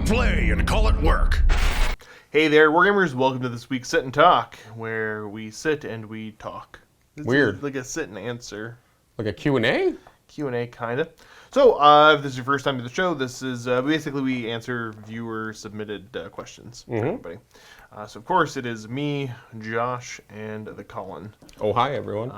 play and call it work. Hey there, Wargamers. Welcome to this week's Sit and Talk, where we sit and we talk. It's Weird. like a sit and answer. Like a Q&A? Q&A, kind of. So, if this is your first time to the show, this is basically we answer viewer-submitted questions for everybody. So, of course, it is me, Josh, and the Cullen. Oh, hi, everyone.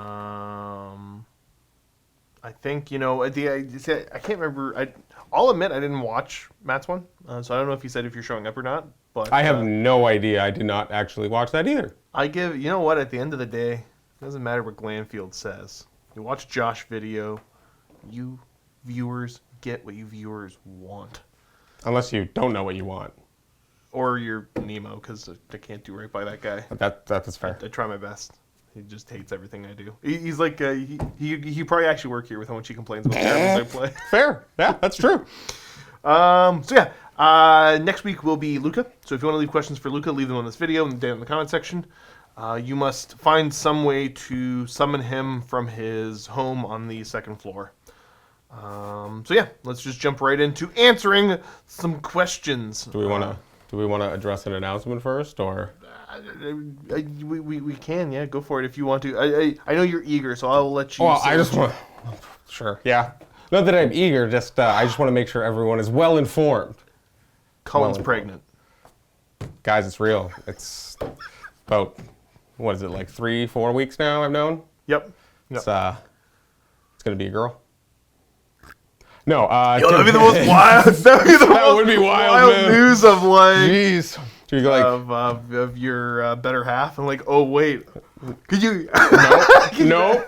I think, you know, I can't remember. I'll admit I didn't watch Matt's one, so I don't know if he said if you're showing up or not. But I have no idea. I did not actually watch that either. you know what, at the end of the day, it doesn't matter what Glanfield says. You watch Josh video, you viewers get what you viewers want. Unless you don't know what you want. Or you're Nemo, because I can't do right by that guy. That's fair. I try my best. He just hates everything I do. He's like, he probably actually work here with how much he complains about the games I play. Fair. Yeah, that's true. Next week will be Luca. So if you want to leave questions for Luca, leave them on this video and down in the comment section. You must find some way to summon him from his home on the second floor. Let's just jump right into answering some questions. Do we want to address an announcement first, or? We can, yeah, go for it if you want to. I know you're eager, so I'll let you. Well, I just want. Sure, yeah. Not that I'm eager, just I just want to make sure everyone is well informed. Cullen's pregnant. Guys, it's real. It's about, what is it, like 3-4 weeks now? I've known. Yep. It's gonna be a girl. No, that'd be the most wild. That would be wild, man. News of like. Jeez. Of your better half, and like, oh wait, could you? No,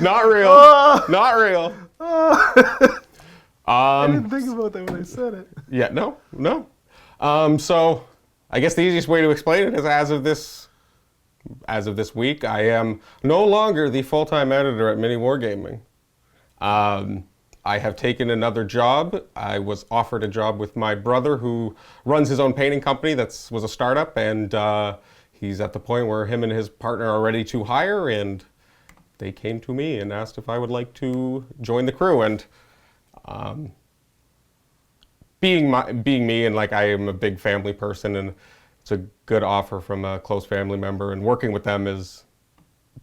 not real, not real. I didn't think about that when I said it. Yeah, no. So I guess the easiest way to explain it is as of this week, I am no longer the full-time editor at MiniWarGaming. I have taken another job. I was offered a job with my brother who runs his own painting company that was a startup, and he's at the point where him and his partner are ready to hire, and they came to me and asked if I would like to join the crew. And being me, and like I am a big family person, and it's a good offer from a close family member, and working with them is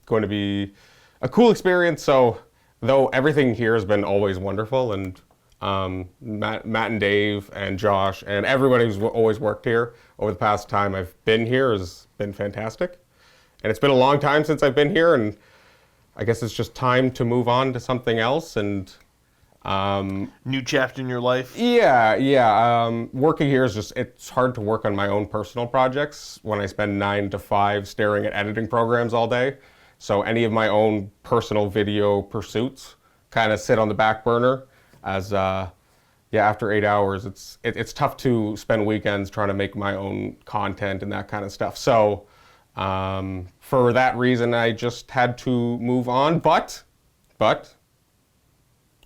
going to be a cool experience. So though everything here has been always wonderful, and Matt and Dave and Josh and everybody who's always worked here over the past time I've been here has been fantastic. And it's been a long time since I've been here, and I guess it's just time to move on to something else. And new chapter in your life. Yeah. Working here is just, it's hard to work on my own personal projects when I spend 9 to 5 staring at editing programs all day. So any of my own personal video pursuits kind of sit on the back burner as, after 8 hours, it's tough to spend weekends trying to make my own content and that kind of stuff. So for that reason, I just had to move on. But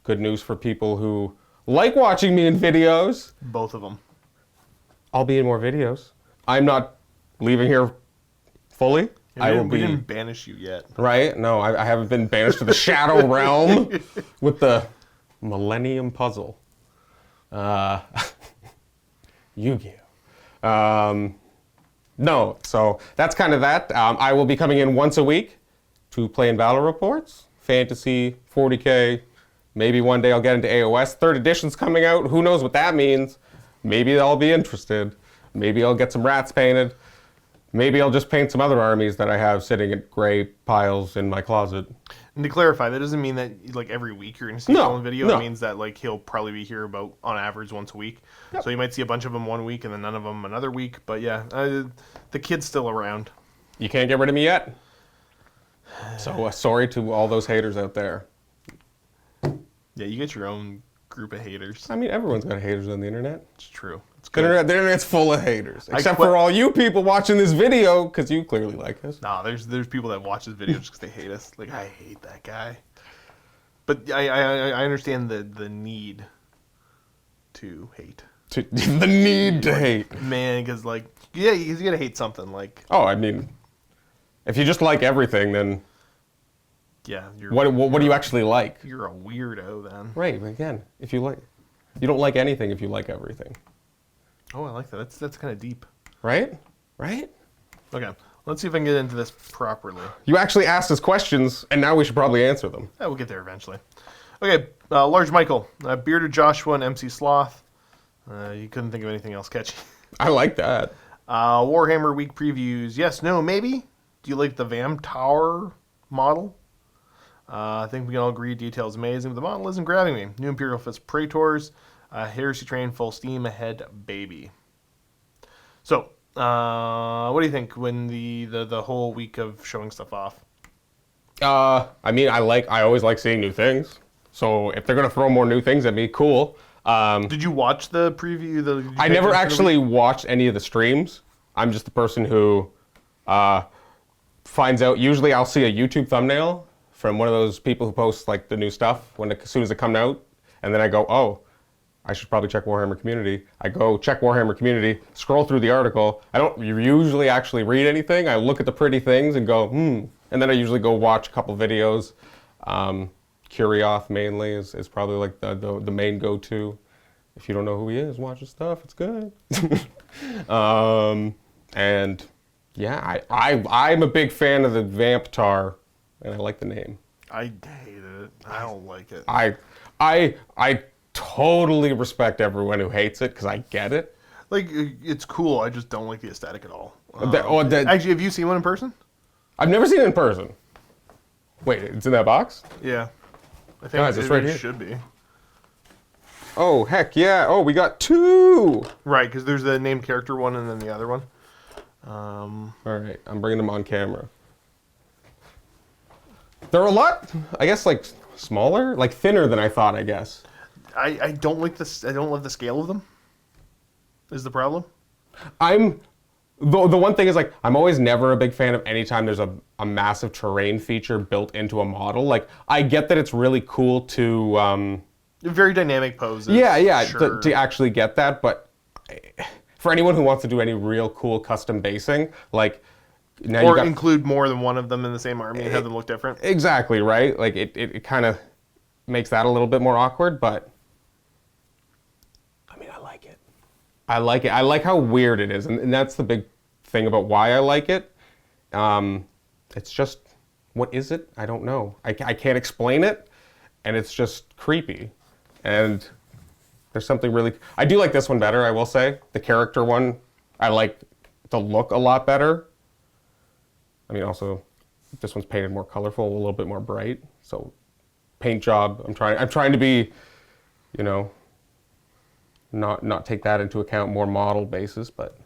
good news for people who like watching me in videos. Both of them. I'll be in more videos. I'm not leaving here fully. We didn't banish you yet. Right? No, I haven't been banished to the Shadow Realm with the Millennium Puzzle. Yu-Gi-Oh! No, so that's kind of that. I will be coming in once a week to play in battle reports, fantasy, 40K. Maybe one day I'll get into AOS. 3rd edition's coming out. Who knows what that means? Maybe I'll be interested. Maybe I'll get some rats painted. Maybe I'll just paint some other armies that I have sitting at gray piles in my closet. And to clarify, that doesn't mean that like every week you're going to see Cullen video. No. It means that like he'll probably be here about on average once a week. Yep. So you might see a bunch of them one week and then none of them another week. But yeah, the kid's still around. You can't get rid of me yet. So sorry to all those haters out there. Yeah, you get your own group of haters. I mean, everyone's got haters on the internet. It's true. It's good. The internet's full of haters. Except for all you people watching this video, because you clearly like us. No, there's people that watch this video just because they hate us. Like, I hate that guy. But I understand the need to hate. The need to hate. Man, because like, yeah, you gotta hate something. Like, oh, I mean, if you just like everything, then yeah, what do you actually like? You're a weirdo then. Right, again, if you like. You don't like anything if you like everything. Oh, I like that. That's kind of deep. Right? Right? Okay, let's see if I can get into this properly. You actually asked us questions, and now we should probably answer them. Yeah, we'll get there eventually. Okay, Large Michael, Bearded Joshua, and MC Sloth. You couldn't think of anything else catchy. I like that. Warhammer Week previews. Yes, no, maybe. Do you like the Vam Tower model? I think we can all agree detail is amazing, but the model isn't grabbing me. New Imperial Fist Praetors, Heresy Train, full steam ahead, baby. So, what do you think when the whole week of showing stuff off? I mean, I always like seeing new things. So if they're gonna throw more new things at me, cool. Did you watch the preview? I never actually watched any of the streams. I'm just the person who finds out. Usually, I'll see a YouTube thumbnail from one of those people who posts like the new stuff as soon as it comes out, and then I go, oh, I should probably check Warhammer Community. I go check Warhammer Community, scroll through the article. I don't usually actually read anything. I look at the pretty things and go, and then I usually go watch a couple videos. Kurioth mainly is probably like the main go-to. If you don't know who he is, watch his stuff. It's good. And yeah, I'm a big fan of the Vamptar, and I like the name. I hate it. I don't like it. I totally respect everyone who hates it because I get it. Like, it's cool. I just don't like the aesthetic at all. Actually, have you seen one in person? I've never seen it in person. Wait, it's in that box? Yeah. I think Guys, it's right here. Should be. Oh, heck yeah. Oh, we got two. Right, because there's the named character one and then the other one. All right, I'm bringing them on camera. They're a lot, I guess, like smaller, like thinner than I thought, I guess. I don't like this. I don't love the scale of them. Is the problem? The one thing is, like, I'm always never a big fan of any time there's a massive terrain feature built into a model. Like, I get that it's really cool to... Very dynamic poses. Yeah, sure. to actually get that, but for anyone who wants to do any real cool custom basing, like... Now or include more than one of them in the same army and have them look different. Exactly, right? Like, it kind of makes that a little bit more awkward, but... I mean, I like it. I like it. I like how weird it is, and that's the big thing about why I like it. It's just, what is it? I don't know. I can't explain it, and it's just creepy. And there's something really... I do like this one better, I will say. The character one, I like the look a lot better. I mean, also, this one's painted more colorful, a little bit more bright. So, paint job. I'm trying to be, you know, not take that into account, more model basis, but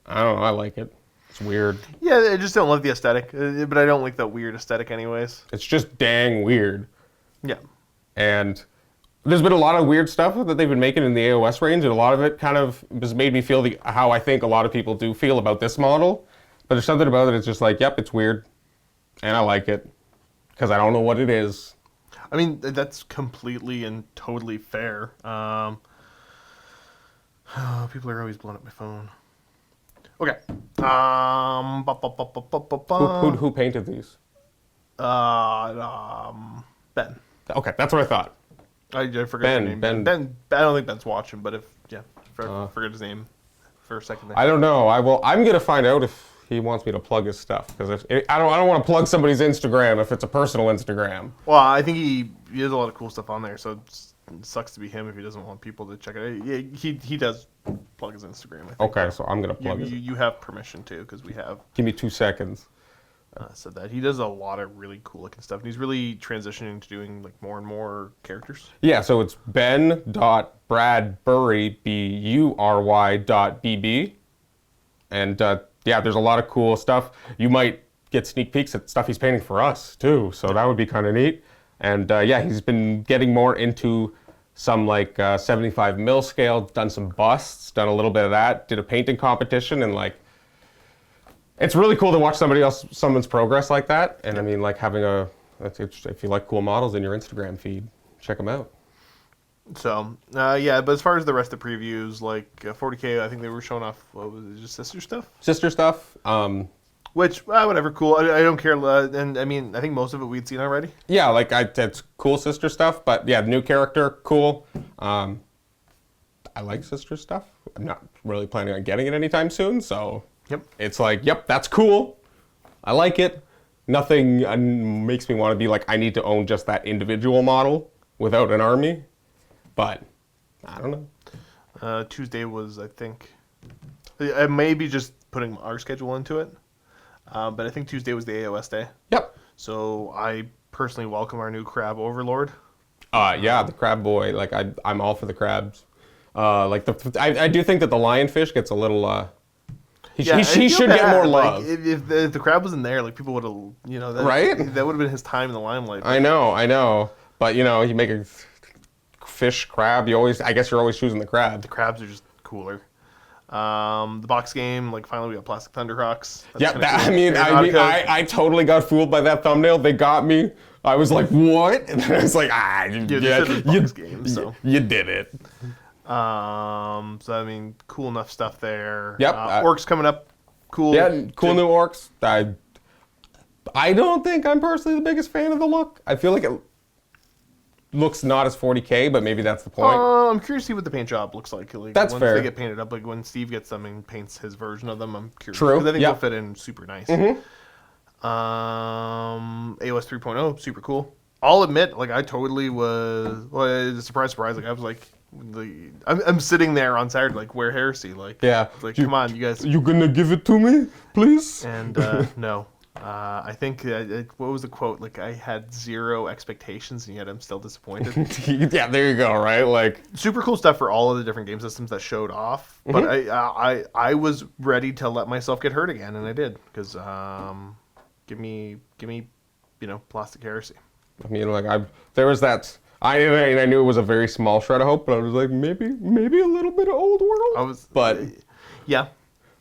I don't know, I like it. It's weird. Yeah, I just don't love the aesthetic, but I don't like that weird aesthetic anyways. It's just dang weird. Yeah. And there's been a lot of weird stuff that they've been making in the AOS range, and a lot of it kind of has made me feel how I think a lot of people do feel about this model. But there's something about it, it's just like, yep, it's weird, and I like it, because I don't know what it is. I mean, that's completely and totally fair. People are always blowing up my phone. Okay. Who painted these? Ben. Okay, that's what I thought. I forgot his name. Ben. I don't think Ben's watching, but forget his name for a second there. I don't know. I'm gonna find out if he wants me to plug his stuff, because I don't want to plug somebody's Instagram if it's a personal Instagram. Well, I think he has a lot of cool stuff on there, so it sucks to be him if he doesn't want people to check it out. Yeah, he does plug his Instagram, I think. Okay, so I'm gonna plug it. You have permission to, because we have. Give me 2 seconds. Said that he does a lot of really cool looking stuff, and he's really transitioning to doing like more and more characters. Yeah, so it's ben.bradbury, BURY.BB, and yeah, there's a lot of cool stuff. You might get sneak peeks at stuff he's painting for us too, so that would be kind of neat. And yeah, he's been getting more into some like 75 mil scale, done some busts, done a little bit of that, did a painting competition, and like, it's really cool to watch someone's progress like that. And I mean, like having if you like cool models in your Instagram feed, check them out. So, yeah, but as far as the rest of the previews, like 40K, I think they were showing off, what was it, just sister stuff? Sister stuff. Which, whatever, cool. I don't care. And I mean, I think most of it we'd seen already. Yeah, like it's cool sister stuff, but yeah, the new character, cool. I like Sister stuff. I'm not really planning on getting it anytime soon, so Yep. it's like, yep, that's cool. I like it. Nothing makes me want to be like, I need to own just that individual model without an army. But I don't know. Tuesday was, I think, I may be just putting our schedule into it, but I think Tuesday was the AOS day. Yep. So I personally welcome our new crab overlord. Yeah, the crab boy. Like I'm all for the crabs. I do think that the lionfish gets a little. He should get more love. Like, if the crab wasn't there, like people would have, Right? That would have been his time in the limelight. I know. But you make a fish crab. I guess you're always choosing the crab. The crabs are just cooler. The box game, like finally we got Plastic Thunderhawks. Yeah, cool. I totally got fooled by that thumbnail. They got me. I was like, what? And then I was like, you did it. So I mean, cool enough stuff there. Yep. Orcs coming up. Cool. Yeah, cool new orcs. I don't think I'm personally the biggest fan of the look. I feel like it looks not as 40K, but maybe that's the point. I'm curious to see what the paint job looks like. That's once fair. They get painted up, like when Steve gets them and paints his version of them, I'm curious. True. Because I think Yep. they'll fit in super nice. Mm-hmm. AOS 3.0, super cool. I'll admit, like I totally was surprise. Like I was like, I'm sitting there on Saturday, like where heresy, like Yeah. like come on, you guys. You gonna give it to me, please? And no, I think what was the quote? Like I had zero expectations, and yet I'm still disappointed. Yeah, there you go. Right, like Super cool stuff for all of the different game systems that showed off, but I was ready to let myself get hurt again, and I did because give me Plastic Heresy. I mean, like there was that. I knew it was a very small shred of hope, but I was like, maybe a little bit of old world. Yeah.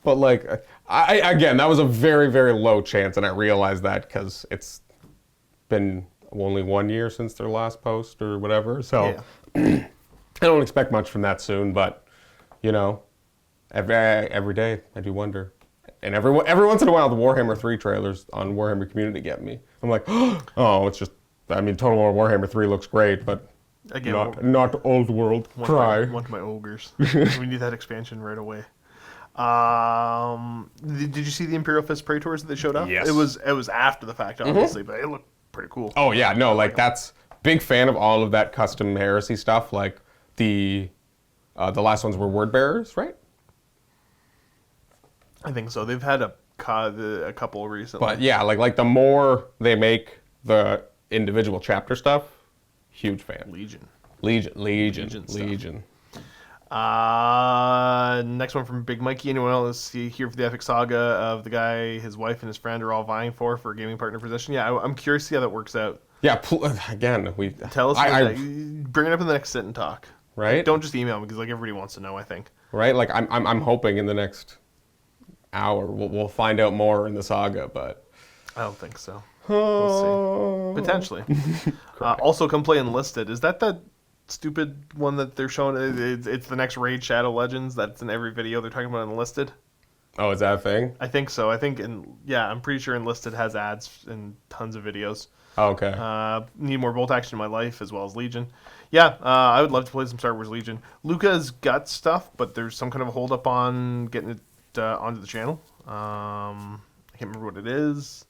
But like, again, that was a very, very low chance, and I realized that because it's been only 1 year since their last post or whatever. So I don't expect much from that soon. But every day I do wonder. And every once in a while, the Warhammer 3 trailers on Warhammer Community get me. I'm like, oh, it's just. I mean, Total War Warhammer 3 looks great, but again, not old world. Cry. One to my ogres. We need that expansion right away. Did you see the Imperial Fist Praetors that they showed up? Yes. It was after the fact, obviously, but it looked pretty cool. Oh yeah, no, like that's big fan of all of that custom heresy stuff. Like the last ones were word bearers, right? I think so. They've had a couple recently. But yeah, like the more they make the individual chapter stuff, huge fan. Legion. Next one from Big Mikey. Anyone else here for the epic saga of the guy, his wife, and his friend are all vying for a gaming partner position? Yeah, I'm curious to see how that works out. Yeah, again, tell us. Bring it up in the next sit and talk. Right. Don't just email me because like everybody wants to know. I think. Right. Like I'm hoping in the next hour we'll find out more in the saga, but I don't think so. We'll see. Potentially. Also, come play Enlisted. Is that the stupid one that they're showing? It's the next Raid Shadow Legends that's in every video. They're talking about Enlisted. Oh, is that a thing? I think so. I'm pretty sure Enlisted has ads in tons of videos. Oh, okay. Need more bolt action in my life as well as Legion. Yeah, I would love to play some Star Wars Legion. Luca's got stuff, but there's some kind of a hold up on getting it onto the channel. I can't remember what it is.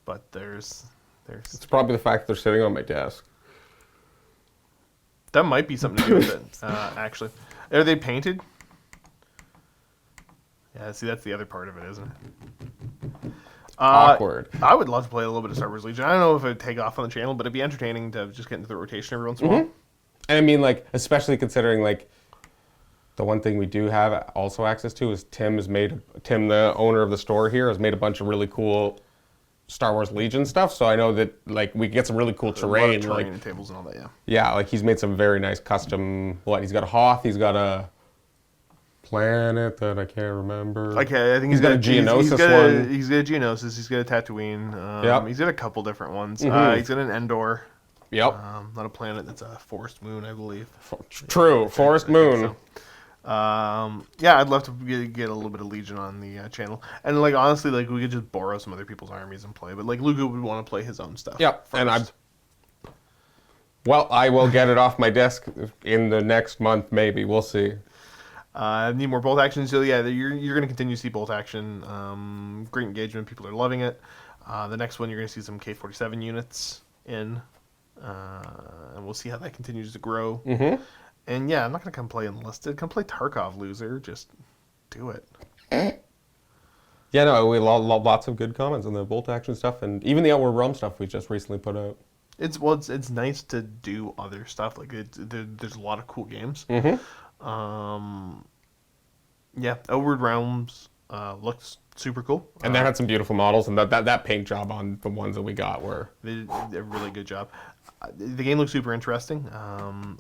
But there's. It's probably the fact they're sitting on my desk. That might be something to do with it, actually. Are they painted? Yeah, see, that's the other part of it, isn't it? Awkward. I would love to play a little bit of Star Wars Legion. I don't know if it would take off on the channel, but it'd be entertaining to just get into the rotation every once in a while. And I mean, like, especially considering, like, the one thing we do have also access to is Tim, the owner of the store here, has made a bunch of really cool Star Wars Legion stuff, so I know that like we get some really cool terrain, like and tables and all that. Yeah, like he's made some very nice custom. He's got a Hoth, he's got a planet that I can't remember. Okay, I think he's got a Geonosis one. He's got a Geonosis. He's got a Tatooine. Yep. He's got a couple different ones. He's got an Endor. Yep. Not a planet. That's a forest moon, I believe. True, forest moon. Yeah, I'd love to get a little bit of Legion on the channel, and like honestly, like we could just borrow some other people's armies and play. But like Luca would want to play his own stuff. Yep, first. and Well, I will get it off my desk in the next month, maybe. We'll see. Need more bolt action. So yeah, you're going to continue to see bolt action. Great engagement. People are loving it. The next one, you're going to see some K-47 units in. And we'll see how that continues to grow. Mm-hmm. And yeah, I'm not going to come play Enlisted. Come play Tarkov, loser. Just do it. Yeah, no, we lots of good comments on the bolt action stuff, and even the Outward Realm stuff we just recently put out. It's nice to do other stuff. Like there's a lot of cool games. Mm-hmm. Yeah, Outward Realms looks super cool. And they had some beautiful models, and that paint job on the ones that we got were... They did a really good job. The game looks super interesting.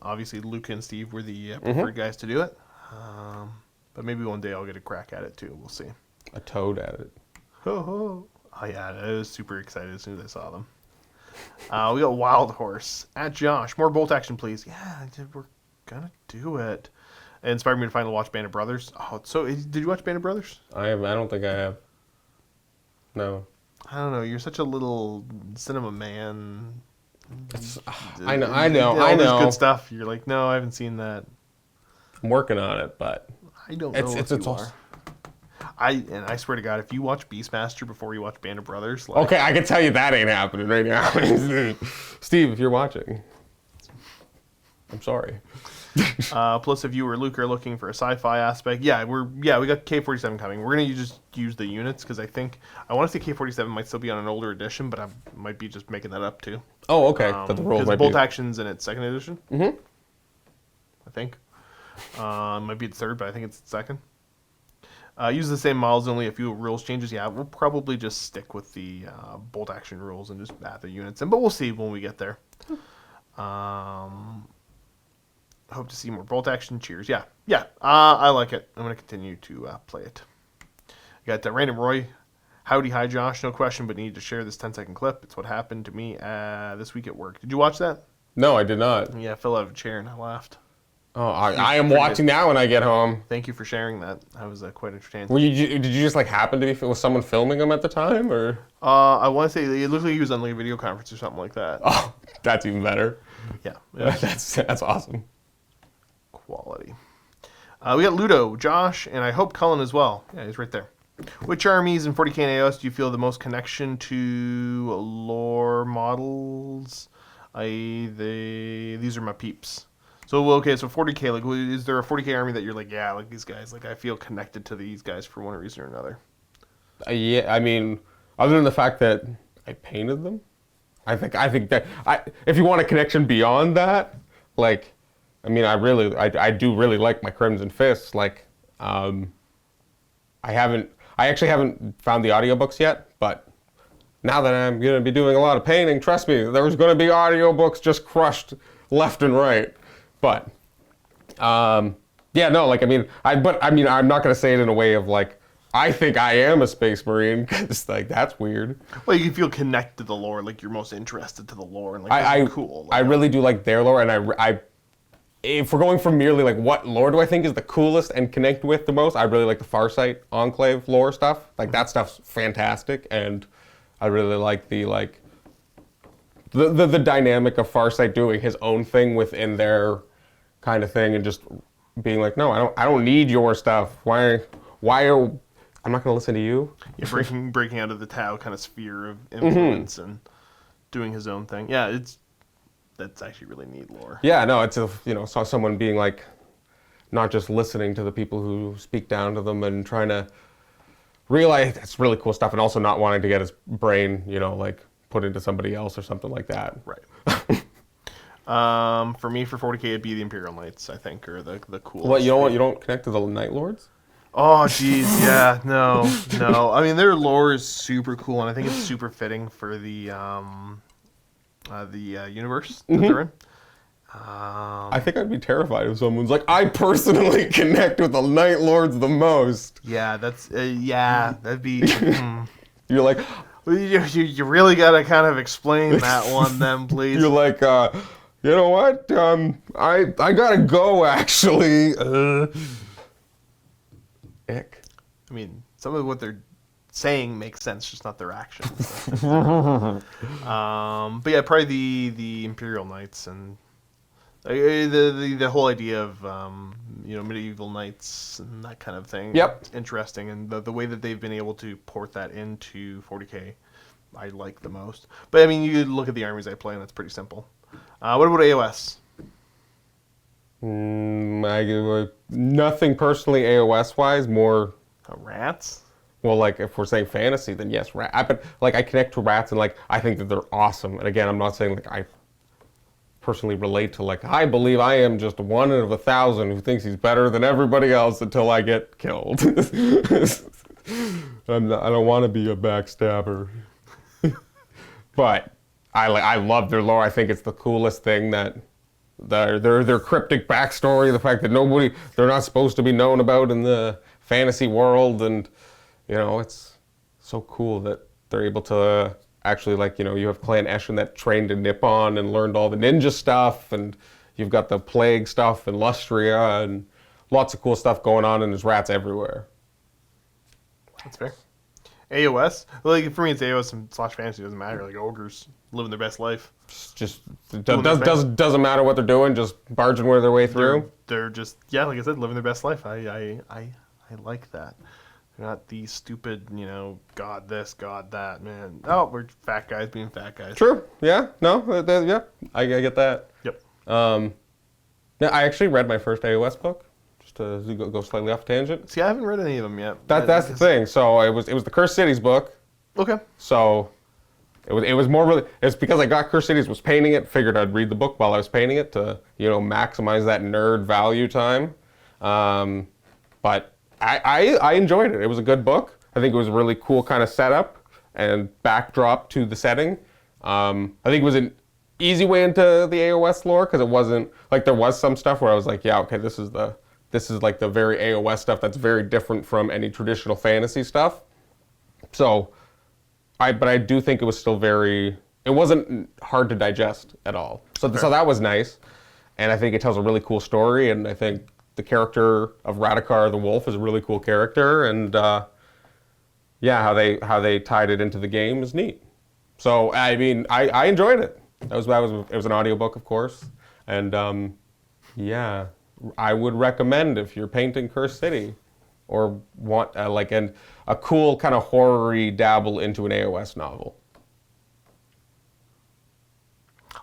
Obviously, Luke and Steve were the preferred guys to do it. But maybe one day I'll get a crack at it too. We'll see. A toad at it. Oh yeah, I was super excited as soon as I saw them. We got Wild Horse at Josh. More bolt action, please. Yeah, we're gonna do it. It inspired me to finally watch Band of Brothers. Oh, so did you watch Band of Brothers? I don't think I have. No. I don't know. You're such a little cinema man. I know. All this good stuff. You're like, no, I haven't seen that. I'm working on it, but I don't know if you are. I swear to God, if you watch Beastmaster before you watch Band of Brothers, like, okay, I can tell you that ain't happening right now. Steve, if you're watching, I'm sorry. Plus, if you or Luke are looking for a sci-fi aspect, we got K-47 coming. We're gonna just use the units because I want to say K-47 might still be on an older edition, but I might be just making that up too. Oh, okay. But the rules might bolt be... action's in its second edition. Mm-hmm. I think. Might be the third, but I think it's the second. Use the same models, only a few rules changes. Yeah, we'll probably just stick with the bolt action rules and just add the units in, but we'll see when we get there. Hope to see more bolt action. Cheers. Yeah. I like it. I'm going to continue to play it. You got Random Roy. Howdy, hi Josh. No question, but need to share this 10-second clip. It's what happened to me this week at work. Did you watch that? No, I did not. Yeah, I fell out of a chair and I laughed. Oh, I am watching now when I get home. Thank you for sharing that. I was quite entertained. Did you just happen to be with someone filming him at the time, or? I want to say it looked like he was on a video conference or something like that. Oh, that's even better. Yeah, that's awesome. Quality. We got Ludo, Josh, and I hope Cullen as well. Yeah, he's right there. Which armies in 40k and AOS do you feel the most connection to lore models? These are my peeps. So 40k, like, is there a 40k army that you're like, yeah, like these guys, like I feel connected to these guys for one reason or another? Yeah, I mean, other than the fact that I painted them, I think that if you want a connection beyond that, like, I mean, I do really like my Crimson Fists. Like, I actually haven't found the audiobooks yet, but now that I'm going to be doing a lot of painting, trust me, there's going to be audiobooks just crushed left and right. But, yeah, no, like, I'm not going to say it in a way of like, I think I am a Space Marine, because like that's weird. Well, you can feel connected to the lore, like you're most interested to the lore, and like cool. Like, I really do like their lore, and I if we're going from merely like what lore do I think is the coolest and connect with the most, I really like the Farsight Enclave lore stuff. Like that stuff's fantastic, and I really like the dynamic of Farsight doing his own thing within their kind of thing, and just being like, no, I don't need your stuff. Why are I'm not going to listen to you? Yeah, breaking out of the Tau kind of sphere of influence and doing his own thing. Yeah, that's actually really neat lore. Yeah, no, it's saw someone being like, not just listening to the people who speak down to them and trying to realize that's really cool stuff, and also not wanting to get his brain, like put into somebody else or something like that. Right. For me, for 40k, it'd be the Imperial Knights, I think, or the coolest. What, you know what? You don't connect to the Night Lords? Oh, jeez, yeah, no. I mean, their lore is super cool, and I think it's super fitting for the universe that they're in. I think I'd be terrified if someone's like, I personally connect with the Night Lords the most. Yeah, that'd be... You're like... You really gotta kind of explain that one then, please. You're like, you know what? I gotta go, actually. Ick. I mean, some of what they're saying makes sense, just not their actions. But yeah, probably the Imperial Knights and the whole idea of medieval knights and that kind of thing. Yep. Interesting, and the way that they've been able to port that into 40K, I like the most. But I mean, you look at the armies I play, and that's pretty simple. What about AOS? Nothing personally AOS wise. More Rats? well, like if we're saying fantasy, then yes, but like I connect to rats and like I think that they're awesome. And again, I'm not saying like I personally relate to like I believe I am just one of 1,000 who thinks he's better than everybody else until I get killed. I don't want to be a backstabber. But I love their lore. I think it's the coolest thing that their cryptic backstory, the fact that they're not supposed to be known about in the fantasy world, and it's so cool that they're able to actually, like, you have Clan Eshin that trained in Nippon and learned all the ninja stuff, and you've got the plague stuff in Lustria, and lots of cool stuff going on, and there's rats everywhere. That's fair. AOS? Like, for me, it's AOS and / fantasy. It doesn't matter. Like, ogres living their best life. Doesn't matter what they're doing, just barging their way through. They're just, yeah, like I said, living their best life. I like that. They're not these stupid, God this, God that, man. Oh, we're fat guys being fat guys. True. Yeah. No. Yeah. I get that. Yep. Yeah, I actually read my first AOS book. Just to go slightly off tangent. See, I haven't read any of them yet. That's the thing. So it was the Cursed Cities book. Okay. So it was more really, it's because I got Cursed Cities, was painting it, figured I'd read the book while I was painting it to maximize that nerd value time. But I enjoyed it. It was a good book. I think it was a really cool kind of setup and backdrop to the setting. I think it was an easy way into the AOS lore because it wasn't like there was some stuff where I was like, yeah, okay, this is like the very AOS stuff that's very different from any traditional fantasy stuff. So, but I do think it was still it wasn't hard to digest at all. So that was nice, and I think it tells a really cool story, and I think the character of Radikar the Wolf is a really cool character, and how they tied it into the game is neat. So I mean, I enjoyed it. It was an audiobook, of course, and yeah, I would recommend if you're painting Cursed City or want a cool kind of horror-y dabble into an AOS novel.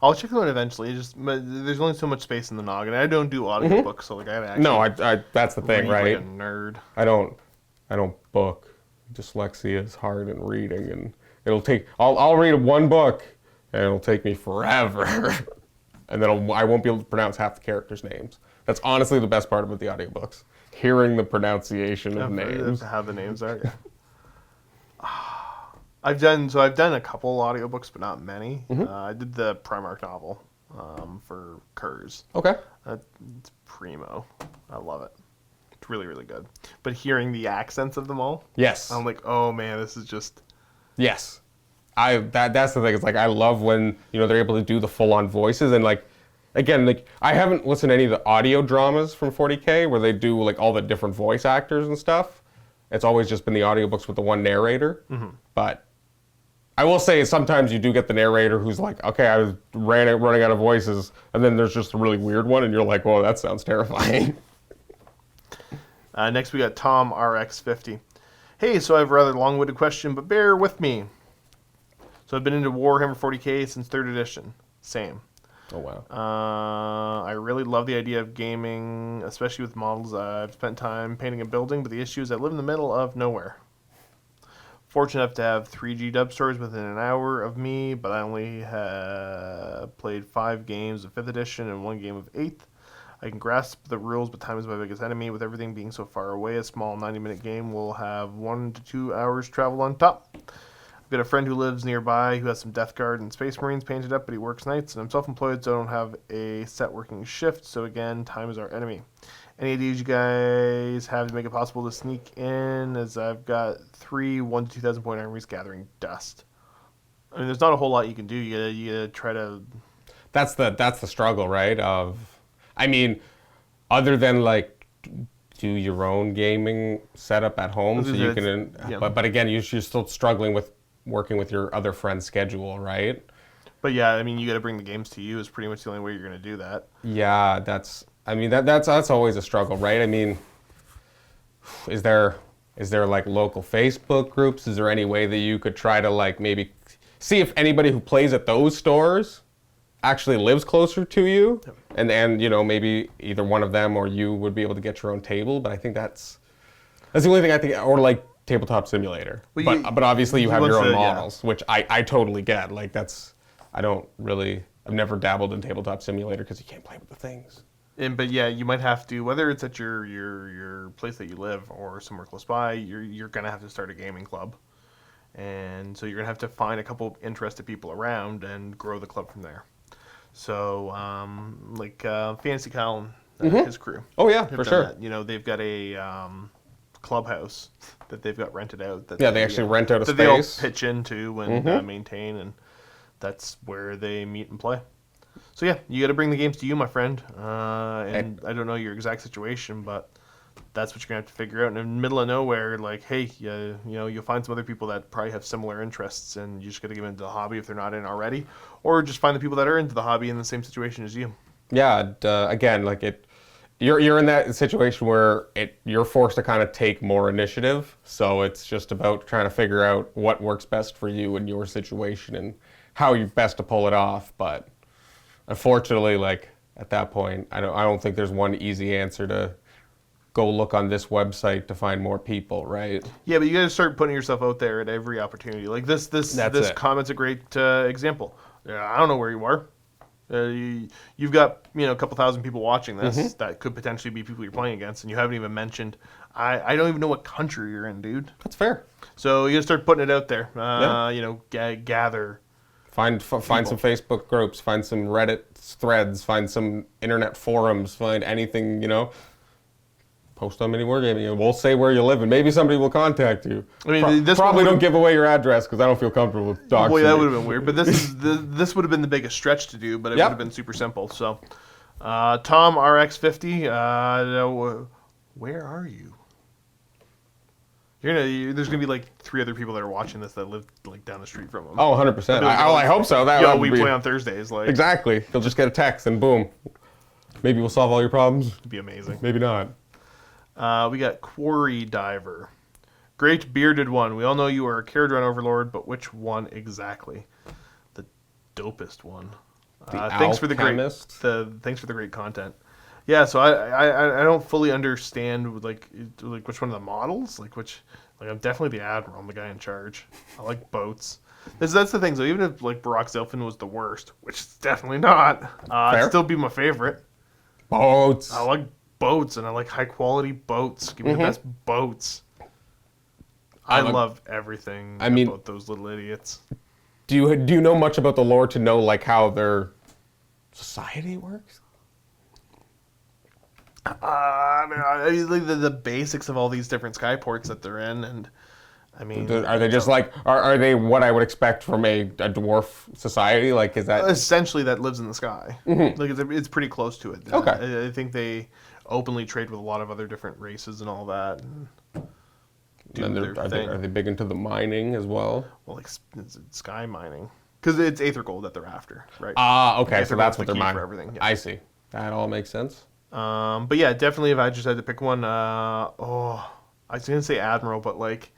I'll check them out eventually. There's only so much space in the noggin. I don't do audiobooks, so like I actually I that's the thing, right? Like a nerd. I don't book. Dyslexia is hard in reading, and it'll take. I'll read one book, and it'll take me forever, and then I won't be able to pronounce half the characters' names. That's honestly the best part about the audiobooks. Hearing the pronunciation of names. How the names are. Yeah. I've done a couple audiobooks, but not many. I did the Primarch novel for Kurz. Okay. It's primo. I love it. It's really, really good. But hearing the accents of them all, yes, I'm like, oh man, this is just. Yes, that's the thing. It's like I love when they're able to do the full-on voices, and like again, like I haven't listened to any of the audio dramas from 40K where they do like all the different voice actors and stuff. It's always just been the audiobooks with the one narrator. But I will say sometimes you do get the narrator who's like, okay, I was running out of voices, and then there's just a really weird one, and you're like, whoa, that sounds terrifying. Next we got Tom RX50. Hey, so I have a rather long-winded question, but bear with me. So I've been into Warhammer 40K since 3rd edition. Same. Oh, wow. I really love the idea of gaming, especially with models. I've spent time painting a building, but the issue is I live in the middle of nowhere. Fortunate enough to have 3G dub stores within an hour of me, but I only have played 5 games of 5th edition and 1 game of 8th. I can grasp the rules, but time is my biggest enemy. With everything being so far away, a small 90-minute game will have 1 to 2 hours travel on top. I've got a friend who lives nearby who has some Death Guard and Space Marines painted up, but he works nights, and I'm self-employed, so I don't have a set working shift, so again, time is our enemy. Any ideas you guys have to make it possible to sneak in, as I've got 3 1 to 2,000 point armies gathering dust? I mean, there's not a whole lot you can do. You gotta try to... That's the struggle, right? I mean, other than like do your own gaming setup at home, so you can. Yeah. But again, you're still struggling with working with your other friend's schedule, right? But yeah, I mean, you got to bring the games to you is pretty much the only way you're going to do that. Yeah, that's always a struggle, right? I mean, is there like local Facebook groups? Is there any way that you could try to like maybe see if anybody who plays at those stores actually lives closer to you, and you know, maybe either one of them or you would be able to get your own table? But I think that's the only thing I think, or like Tabletop Simulator. Well, but obviously you have your own yeah. models, which I totally get. Like I've never dabbled in Tabletop Simulator because you can't play with the things. But yeah, you might have to, whether it's at your place that you live or somewhere close by, you're gonna have to start a gaming club, and so you're gonna have to find a couple interested people around and grow the club from there. So Fantasy Colin, his crew. Oh yeah, have for done sure. that. You know, they've got a clubhouse that they've got rented out. That Yeah, they actually rent out a that they all space. pitch into and maintain, and that's where they meet and play. So yeah, you got to bring the games to you, my friend. And I don't know your exact situation, but that's what you're gonna have to figure out. And in the middle of nowhere, like, hey, you know, you'll find some other people that probably have similar interests, and you just got to get into the hobby if they're not in already, or just find the people that are into the hobby in the same situation as you. Yeah, again, like you're in that situation where you're forced to kind of take more initiative. So it's just about trying to figure out what works best for you in your situation and how you best to pull it off. But unfortunately, like at that point, I don't think there's one easy answer to go look on this website to find more people, right? Yeah, but you got to start putting yourself out there at every opportunity. Like this comment's a great example. I don't know where you are. You've got, you know, a couple thousand people watching this that could potentially be people you're playing against, and you haven't even mentioned. I don't even know what country you're in, dude. That's fair. So you got to start putting it out there. Yeah. You know, gather. Find some Facebook groups, find some Reddit threads, find some internet forums, find anything, you know. Post on MiniWarGaming, and we'll say where you live, and maybe somebody will contact you. I mean, probably don't give away your address because I don't feel comfortable with dogs. Boy, that would have been weird. But this would have been the biggest stretch to do, but it would have been super simple. So, Tom RX50, where are you? There's gonna be like 3 other people that are watching this that live like down the street from them. Oh, 100%. I hope so. We play on Thursdays. Like exactly. You'll just get a text and boom. Maybe we'll solve all your problems. It'd be amazing. Maybe not. We got Quarry Diver. Great bearded one. We all know you are a Carriage Run Overlord, but which one exactly? The dopest one. Thanks for the great content. Yeah, so I don't fully understand like which one of the models, like I'm definitely the Admiral. I'm the guy in charge. I like boats. That's the thing. So even if like Barack Zelfin was the worst, which it's definitely not, it'd still be my favorite. Boats. I like boats, and I like high quality boats. Give me the best boats. I love everything about those little idiots. Do you know much about the lore to know like how their society works? I mean, the basics of all these different skyports that they're in, and I mean, are they just like are they what I would expect from a dwarf society? Like, is that essentially that lives in the sky? Like it's pretty close to it. Okay, I think they openly trade with a lot of other different races and all that. Are they big into the mining as well? Well, like it's sky mining, because it's Aether Gold that they're after, right? Okay, so that's what they're mining. For everything. Yeah. I see. That all makes sense. But yeah, definitely if I just had to pick one, I was gonna say Admiral, but like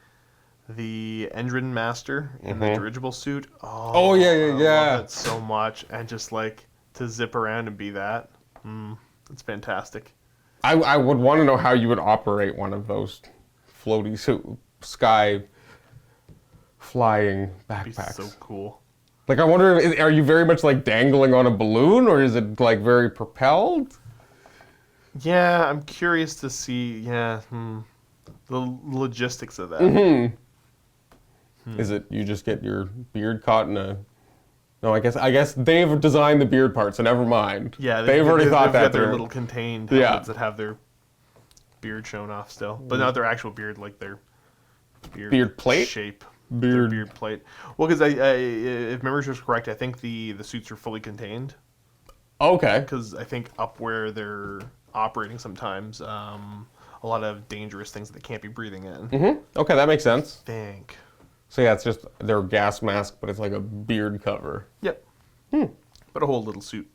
the Endrin Master in the dirigible suit. Oh yeah. I love it so much, and just like to zip around and be that. It's fantastic. I would want to know how you would operate one of those floaty sky flying backpacks. That'd be so cool. Like, I wonder, are you very much like dangling on a balloon, or is it like very propelled? Yeah, I'm curious to see. The logistics of that. Is it you just get your beard caught in a? No, I guess they've designed the beard part, so never mind. Yeah, they've already thought that got their little contained helmets that have their beard shown off still, but not their actual beard, like their beard plate shape. Beard plate. Well, because if memory serves correct, I think the suits are fully contained. Okay. Because I think up where they're operating sometimes, a lot of dangerous things that they can't be breathing in. Mm-hmm. Okay, that makes sense. Think. So yeah, it's just their gas mask, but it's like a beard cover. Yep. But a whole little suit.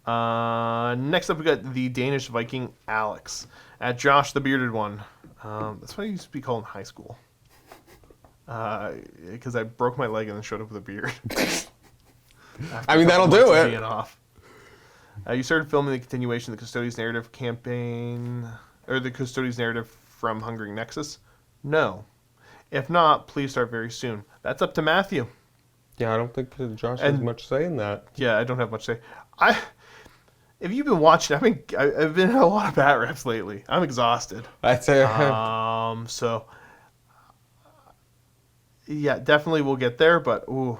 Next up, we got the Danish Viking Alex. At Josh, the bearded one. That's what I used to be called in high school. Because I broke my leg and then showed up with a beard. I mean, that'll do it. Being off. You started filming the continuation of the Custodian's Narrative campaign, or the Custodian's Narrative from Hungering Nexus? No. If not, please start very soon. That's up to Matthew. Yeah, I don't think Josh has much say in that. Yeah, I don't have much to say. If you've been watching, I've been in a lot of bat reps lately. I'm exhausted. That's it. So yeah, definitely we'll get there, but ooh,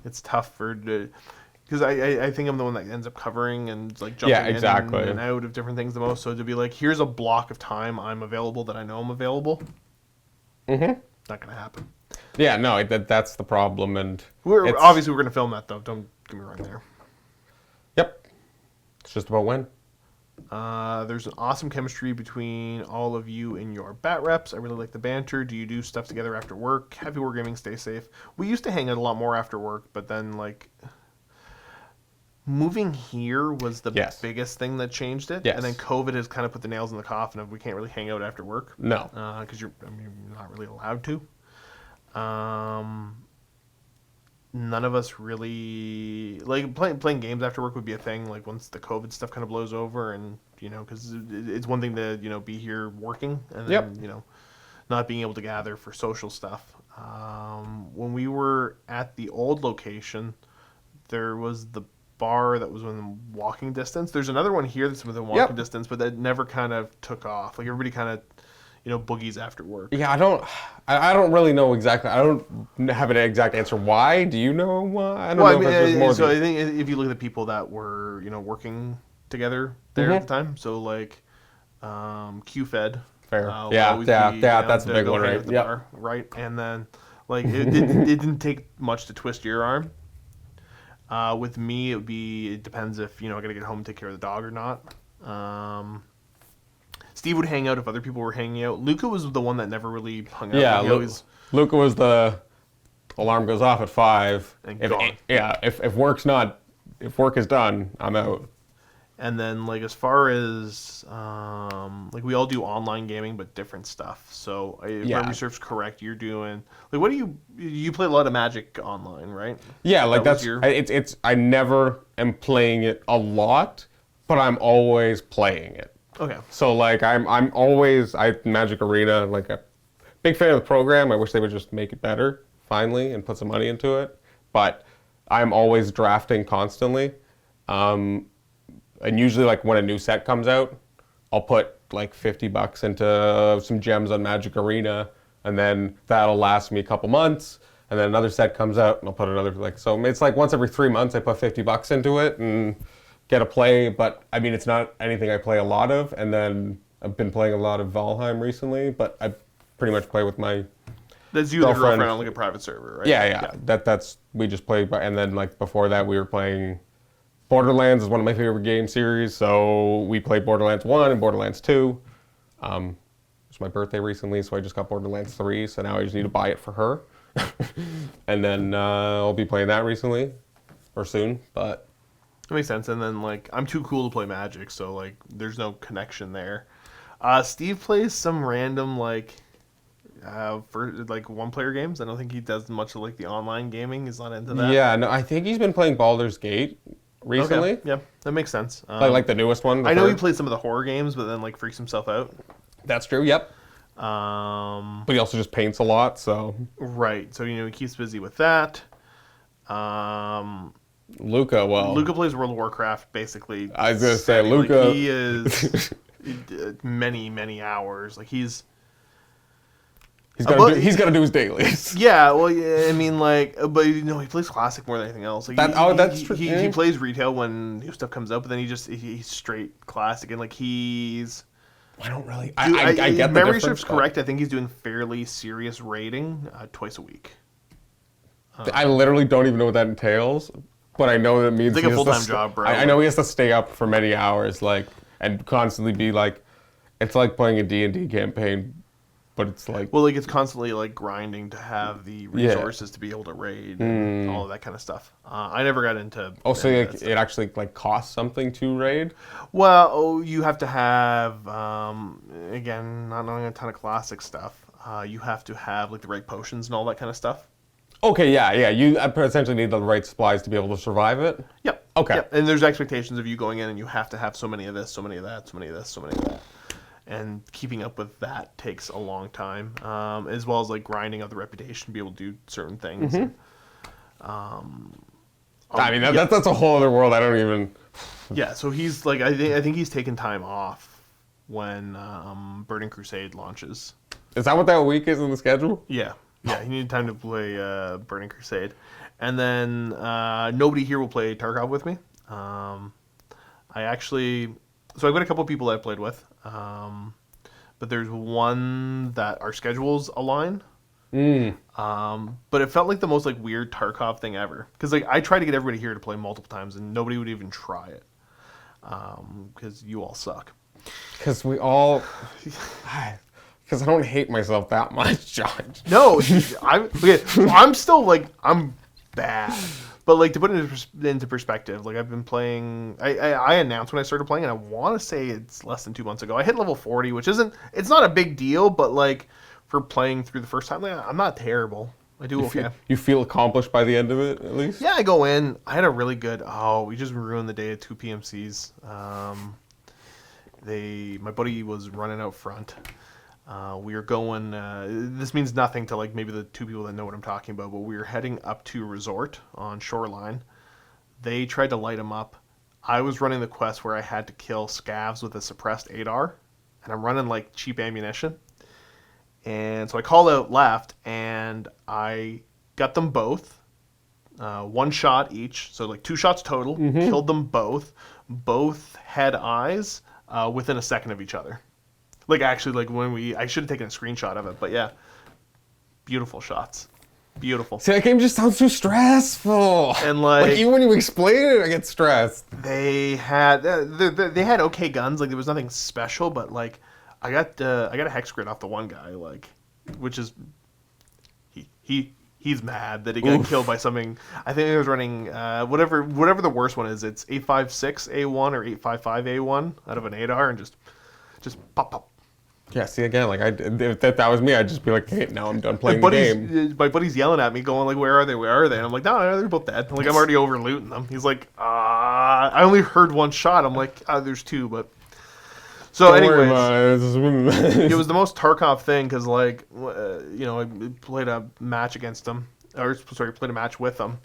it's tough because I think I'm the one that ends up covering and like jumping in and out of different things the most. So to be like, here's a block of time I'm available that I know I'm available. Mm-hmm. Not gonna happen. Yeah, no, that's the problem, and obviously we're gonna film that though. Don't get me wrong there. Yep, it's just about when. There's an awesome chemistry between all of you and your bat reps. I really like the banter. Do you do stuff together after work? Happy wargaming. Stay safe. We used to hang out a lot more after work, but then like moving here was the biggest thing that changed it. Yes. And then COVID has kind of put the nails in the coffin of we can't really hang out after work. No, because you're not really allowed to. None of us really like playing games after work would be a thing. Like once the COVID stuff kind of blows over, and because it's one thing to be here working, and then not being able to gather for social stuff. When we were at the old location, there was the bar that was within walking distance. There's another one here that's within walking distance, but that never kind of took off. Like everybody kind of boogies after work. Yeah, I don't really know exactly. I don't have an exact answer. Why? Do you know why? I don't know if there's more. So I think if you look at the people that were, working together there at the time, so like QFed. Fair. That's a big one, right? Yeah. Right, and then like it didn't take much to twist your arm. With me, it depends if I gotta get home and take care of the dog or not. Steve would hang out if other people were hanging out. Luca was the one that never really hung out. Yeah, Luca was the alarm goes off at 5. And if work is done, I'm out. And then like as far as like we all do online gaming but different stuff. So if my research's correct, you're doing like what do you play a lot of Magic online, right? Yeah, like it's I never am playing it a lot, but I'm always playing it. Okay. So like I'm always Magic Arena, like a big fan of the program. I wish they would just make it better finally and put some money into it. But I'm always drafting constantly. And usually like when a new set comes out, I'll put like $50 into some gems on Magic Arena, and then that'll last me a couple months. And then another set comes out, and I'll put another so it's like once every 3 months I put $50 into it and get a play, but I mean it's not anything I play a lot of. And then I've been playing a lot of Valheim recently, but I pretty much play with my That's you and your girlfriend on like a private server, right? Yeah. That's we just played, and then like before that we were playing Borderlands is one of my favorite game series, so we played Borderlands 1 and Borderlands 2. It was my birthday recently, so I just got Borderlands 3, so now I just need to buy it for her. And then I'll be playing that recently or soon, but that makes sense. And then like I'm too cool to play Magic, so like there's no connection there. Steve plays some random like for like one-player games. I don't think he does much of like the online gaming. He's not into that. Yeah, no, I think he's been playing Baldur's Gate recently. Okay. Yeah, that makes sense. Like the newest one. I know he played some of the horror games, but then like freaks himself out. That's true. Yep. But he also just paints a lot, so. Right. So he keeps busy with that. Luca plays World of Warcraft basically. I was gonna say Luca. Like, he is many hours. Like he's got to do his dailies. Yeah, well, yeah, I mean, like, but he plays classic more than anything else. Like, that's true. He plays retail when new stuff comes out, but then he's straight classic, and like I don't really. I get the memory serves correct. I think he's doing fairly serious raiding twice a week. I literally don't even know what that entails, but I know that means it's like a full-time job, bro. I know he has to stay up for many hours, like, and constantly be like It's like playing a D&D campaign, but it's like... Well, like it's constantly like grinding to have the resources to be able to raid and all of that kind of stuff. I never got into. Oh, so any of like, that stuff. it actually like costs something to raid? Well, you have to have again, not knowing a ton of classic stuff. You have to have like the right potions and all that kind of stuff. Okay, yeah. You essentially need the right supplies to be able to survive it? Yep. Okay. Yep. And there's expectations of you going in, and you have to have so many of this, so many of that, so many of this, so many of that. And keeping up with that takes a long time, as well as like grinding up the reputation to be able to do certain things. I mean, that's a whole other world. I don't even... Yeah, so he's like, I think he's taken time off when Burning Crusade launches. Is that what that week is in the schedule? Yeah, he needed time to play Burning Crusade, and then nobody here will play Tarkov with me. So I've got a couple of people that I've played with, but there's one that our schedules align. But it felt like the most like weird Tarkov thing ever, because like I tried to get everybody here to play multiple times, and nobody would even try it, because you all suck. Because we all... Because I don't hate myself that much, Josh. No, I'm still like, I'm bad. But like to put it into perspective, like I've been playing. I announced when I started playing, and I want to say it's less than 2 months ago. I hit level 40, which it's not a big deal, but like for playing through the first time, like, I'm not terrible. I do okay. You feel accomplished by the end of it, at least? Yeah, I go in. I had a really good. Oh, we just ruined the day at 2 PMCs. My buddy was running out front. We were going, this means nothing to like maybe the 2 people that know what I'm talking about, but we were heading up to a resort on Shoreline. They tried to light him up. I was running the quest where I had to kill scavs with a suppressed 8R, and I'm running like cheap ammunition. And so I called out left, and I got them both, 1 shot each, so like 2 shots total, killed them both. Both had eyes within a second of each other. Like, actually, like, I should have taken a screenshot of it, but yeah. Beautiful shots. Beautiful. See, that game just sounds too stressful. And, like even when you explain it, I get stressed. They had okay guns. Like, there was nothing special, but, like, I got a hex grid off the one guy, like, which is... He's mad that he got killed by something. I think he was running, whatever the worst one is. It's 856A1 or 855A1 out of an 8R, and just pop, pop. Yeah, see, again, like, if that was me, I'd just be like, hey, now I'm done playing the game. My buddy's yelling at me, going, like, where are they? And I'm like, no, they're both dead. Like, I'm already over looting them. He's like, I only heard 1 shot. I'm like, there's 2, but... So, anyways, it was the most Tarkov thing, because, like, I played a match against him. Played a match with him.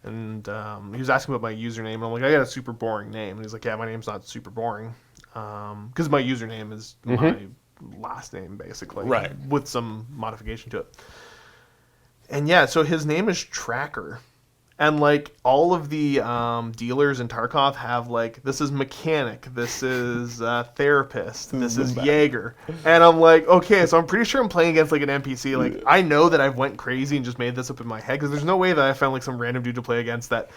And he was asking about my username, and I'm like, I got a super boring name. And he's like, yeah, my name's not super boring. Because my username is my last name, basically. Right. With some modification to it. And yeah, so his name is Tracker. And, like, all of the dealers in Tarkov have, like, this is mechanic, this is therapist, this is Jaeger. And I'm like, okay, so I'm pretty sure I'm playing against, like, an NPC. Like, I know that I've went crazy and just made this up in my head, because there's no way that I found, like, some random dude to play against that,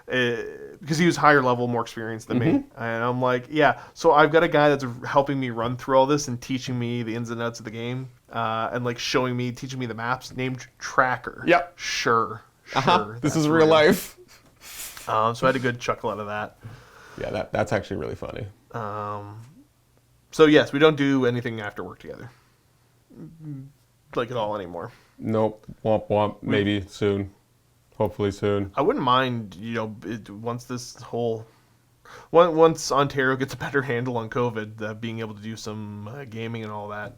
because he was higher level, more experienced than me. And I'm like, yeah, so I've got a guy that's helping me run through all this and teaching me the ins and outs of the game, and, like, teaching me the maps, named Tracker. Yep. Sure. This is real life. So I had a good chuckle out of that. Yeah, that's actually really funny. So yes, we don't do anything after work together, like at all anymore. Nope. Womp womp. Maybe soon. Hopefully soon. I wouldn't mind, once Ontario gets a better handle on COVID, being able to do some gaming and all that.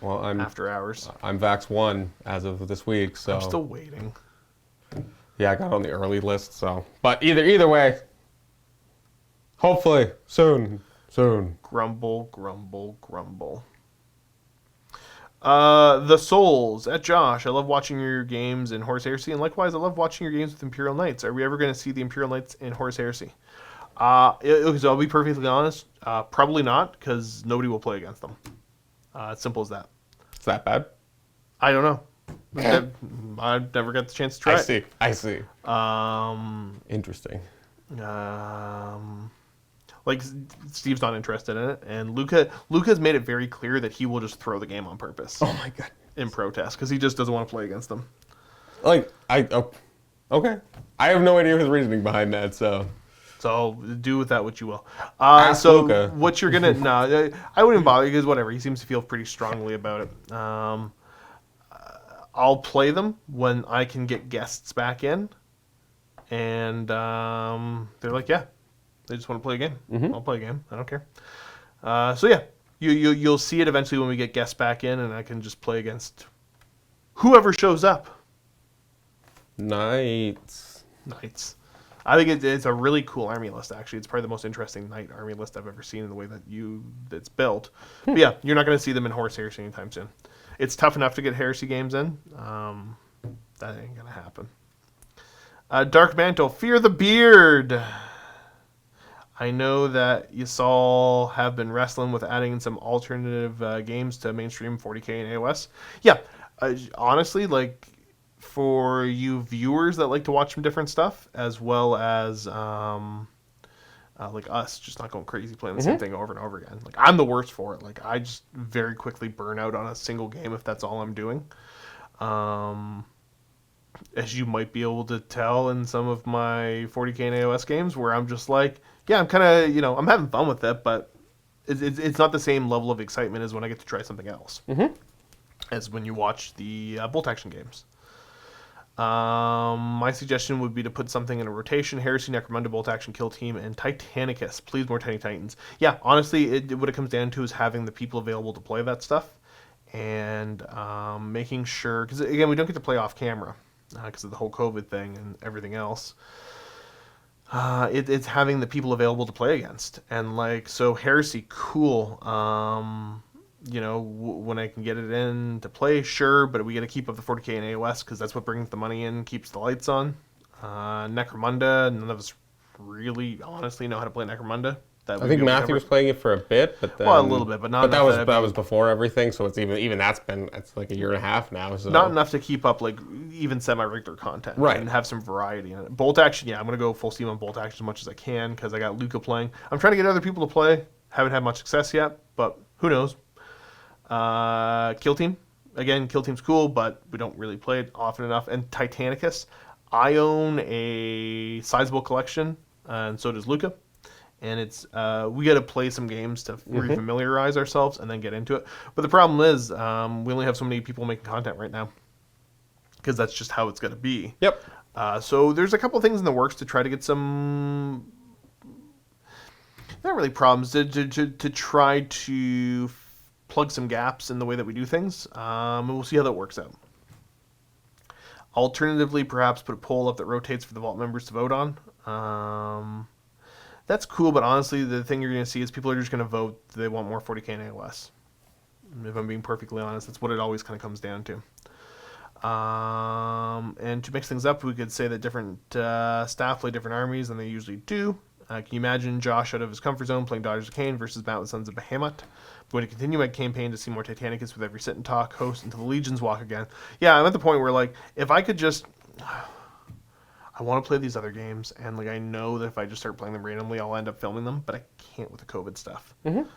Well, after hours. I'm Vax 1 as of this week, so I'm still waiting. Yeah, I got on the early list, so. But either way, hopefully soon. Grumble, grumble, grumble. The Souls at Josh. I love watching your games in Horus Heresy, and likewise, I love watching your games with Imperial Knights. Are we ever going to see the Imperial Knights in Horus Heresy? I'll be perfectly honest. Probably not, because nobody will play against them. It's simple as that. Is that bad? I don't know. I've never got the chance to try it. I see. Interesting. Like Steve's not interested in it, and Luca's made it very clear that he will just throw the game on purpose. Oh my god. In protest because he just doesn't want to play against them. Like okay. I have no idea his reasoning behind that. So do with that what you will. Ask so Luca. what you're gonna no, I wouldn't bother because whatever. He seems to feel pretty strongly about it. I'll play them when I can get guests back in, and they're like, yeah, they just want to play a game. I'll play a game. I don't care. So yeah, you'll see it eventually when we get guests back in, and I can just play against whoever shows up. Knights. I think it's a really cool army list. Actually, it's probably the most interesting knight army list I've ever seen in the way that it's built. But yeah, you're not going to see them in Horse Heresy anytime soon. It's tough enough to get Heresy games in. That ain't going to happen. Dark Mantle, Fear the Beard. I know that you all have been wrestling with adding some alternative games to mainstream 40K and AOS. Yeah, honestly, like for you viewers that like to watch some different stuff, as well as like us, just not going crazy playing the same thing over and over again. Like I'm the worst for it. Like I just very quickly burn out on a single game if that's all I'm doing. As you might be able to tell in some of my 40K and AOS games, where I'm just like, yeah, I'm kind of, I'm having fun with it, but it's not the same level of excitement as when I get to try something else. As when you watch the bolt action games. My suggestion would be to put something in a rotation: Heresy, Necromunda, Bolt Action, Kill Team, and Titanicus. Please, more Tiny Titans. Yeah, honestly, what it comes down to is having the people available to play that stuff, and making sure, because again, we don't get to play off camera because of the whole COVID thing and everything else. It's having the people available to play against, and like, so Heresy, cool. When I can get it in to play, sure, but we got to keep up the 40K and AOS because that's what brings the money in, keeps the lights on. Necromunda, none of us really honestly know how to play Necromunda. I think Matthew was playing it for a bit, but then, well, a little bit, but not. But that was before everything, so it's even it's like a year and a half now. So not enough to keep up like even semi-regular content, right? And have some variety in it. Bolt Action, yeah, I'm gonna go full steam on Bolt Action as much as I can because I got Luca playing. I'm trying to get other people to play. Haven't had much success yet, but who knows? Kill Team, again, Kill Team's cool, but we don't really play it often enough. And Titanicus, I own a sizable collection, and so does Luca. And it's we got to play some games to refamiliarize ourselves and then get into it. But the problem is we only have so many people making content right now because that's just how it's going to be. Yep. So there's a couple things in the works to try to get some, not really problems, to try to plug some gaps in the way that we do things. And we'll see how that works out. Alternatively, perhaps put a poll up that rotates for the vault members to vote on. That's cool, but honestly, the thing you're going to see is people are just going to vote they want more 40K and AOS. If I'm being perfectly honest, that's what it always kind of comes down to. And to mix things up, we could say that different staff play different armies than they usually do. Can you imagine Josh out of his comfort zone playing Daughters of Cain versus Mountain Sons of Behemoth? I'm going to continue my campaign to see more Titanicus with every sit and talk host until the legions walk again. Yeah, I'm at the point where, like, if I could just... I want to play these other games, and like I know that if I just start playing them randomly, I'll end up filming them, but I can't with the COVID stuff.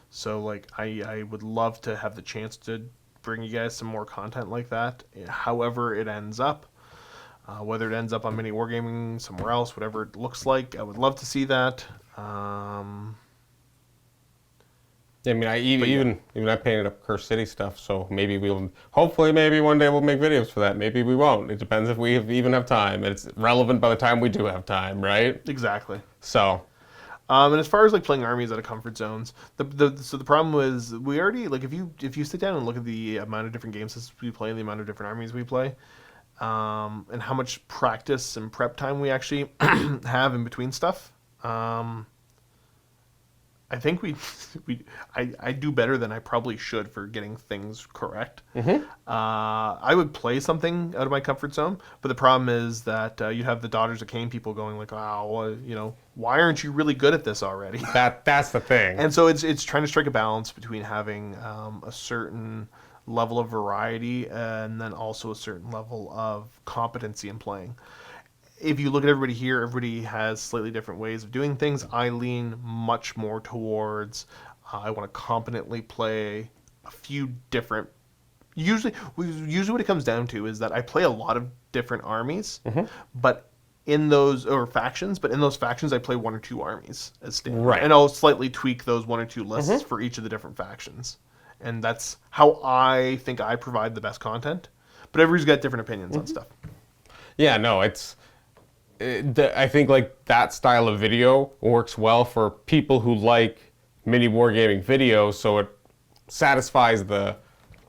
So like I would love to have the chance to bring you guys some more content like that. However it ends up, whether it ends up on MiniWarGaming, somewhere else, whatever it looks like, I would love to see that. I mean, even I painted up Curse City stuff, so maybe hopefully one day we'll make videos for that. Maybe we won't. It depends if we even have time. It's relevant by the time we do have time, right? Exactly. So, and as far as like playing armies out of comfort zones, so the problem was we already, like, if you sit down and look at the amount of different game systems we play and the amount of different armies we play, and how much practice and prep time we actually have in between stuff. I think I do better than I probably should for getting things correct. I would play something out of my comfort zone, but the problem is that you have the Daughters of Cain people going like, "Oh, why aren't you really good at this already?" That's the thing. And so it's trying to strike a balance between having a certain level of variety and then also a certain level of competency in playing. if you look at everybody here, everybody has slightly different ways of doing things. I lean much more towards I want to competently play a few different. Usually what it comes down to is that I play a lot of different armies, but in those but in those factions I play one or two armies as standard, Right. and I'll slightly tweak those one or two lists for each of the different factions, and that's how I think I provide the best content. But everybody's got different opinions on stuff. Yeah, no, I think like that style of video works well for people who like mini wargaming videos, so it satisfies the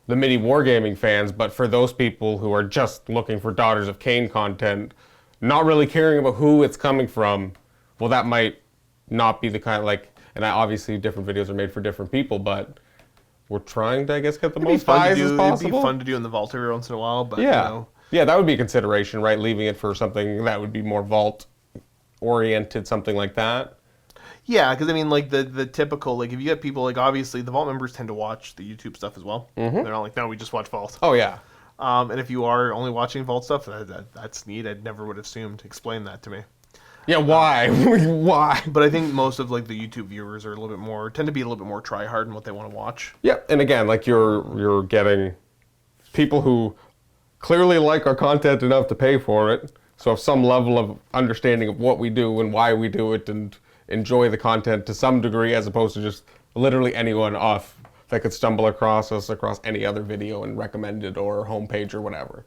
mini wargaming fans. But for those people who are just looking for Daughters of Cain content, not really caring about who it's coming from, well, that might not be the kind of and obviously different videos are made for different people, but we're trying to, I guess, get the most buys as possible. It'd be fun to do in the vault every once in a while, but yeah. you know. Yeah, that would be a consideration, right? Leaving it for something that would be more vault-oriented, something like that. Yeah, because I mean, like the typical, like if you get people, like obviously the vault members tend to watch the YouTube stuff as well. They're not like, no, we just watch vault. Oh, yeah. And if you are only watching vault stuff, that's neat. I never would have assumed. Explain that to me. Yeah, why? Why? But I think most of like the YouTube viewers are tend to be a little bit more try hard in what they want to watch. Yeah, and again, like you're getting people who clearly like our content enough to pay for it, so have some level of understanding of what we do and why we do it, and enjoy the content to some degree, as opposed to just literally anyone off that could stumble across us across any other video and recommend it or homepage or whatever.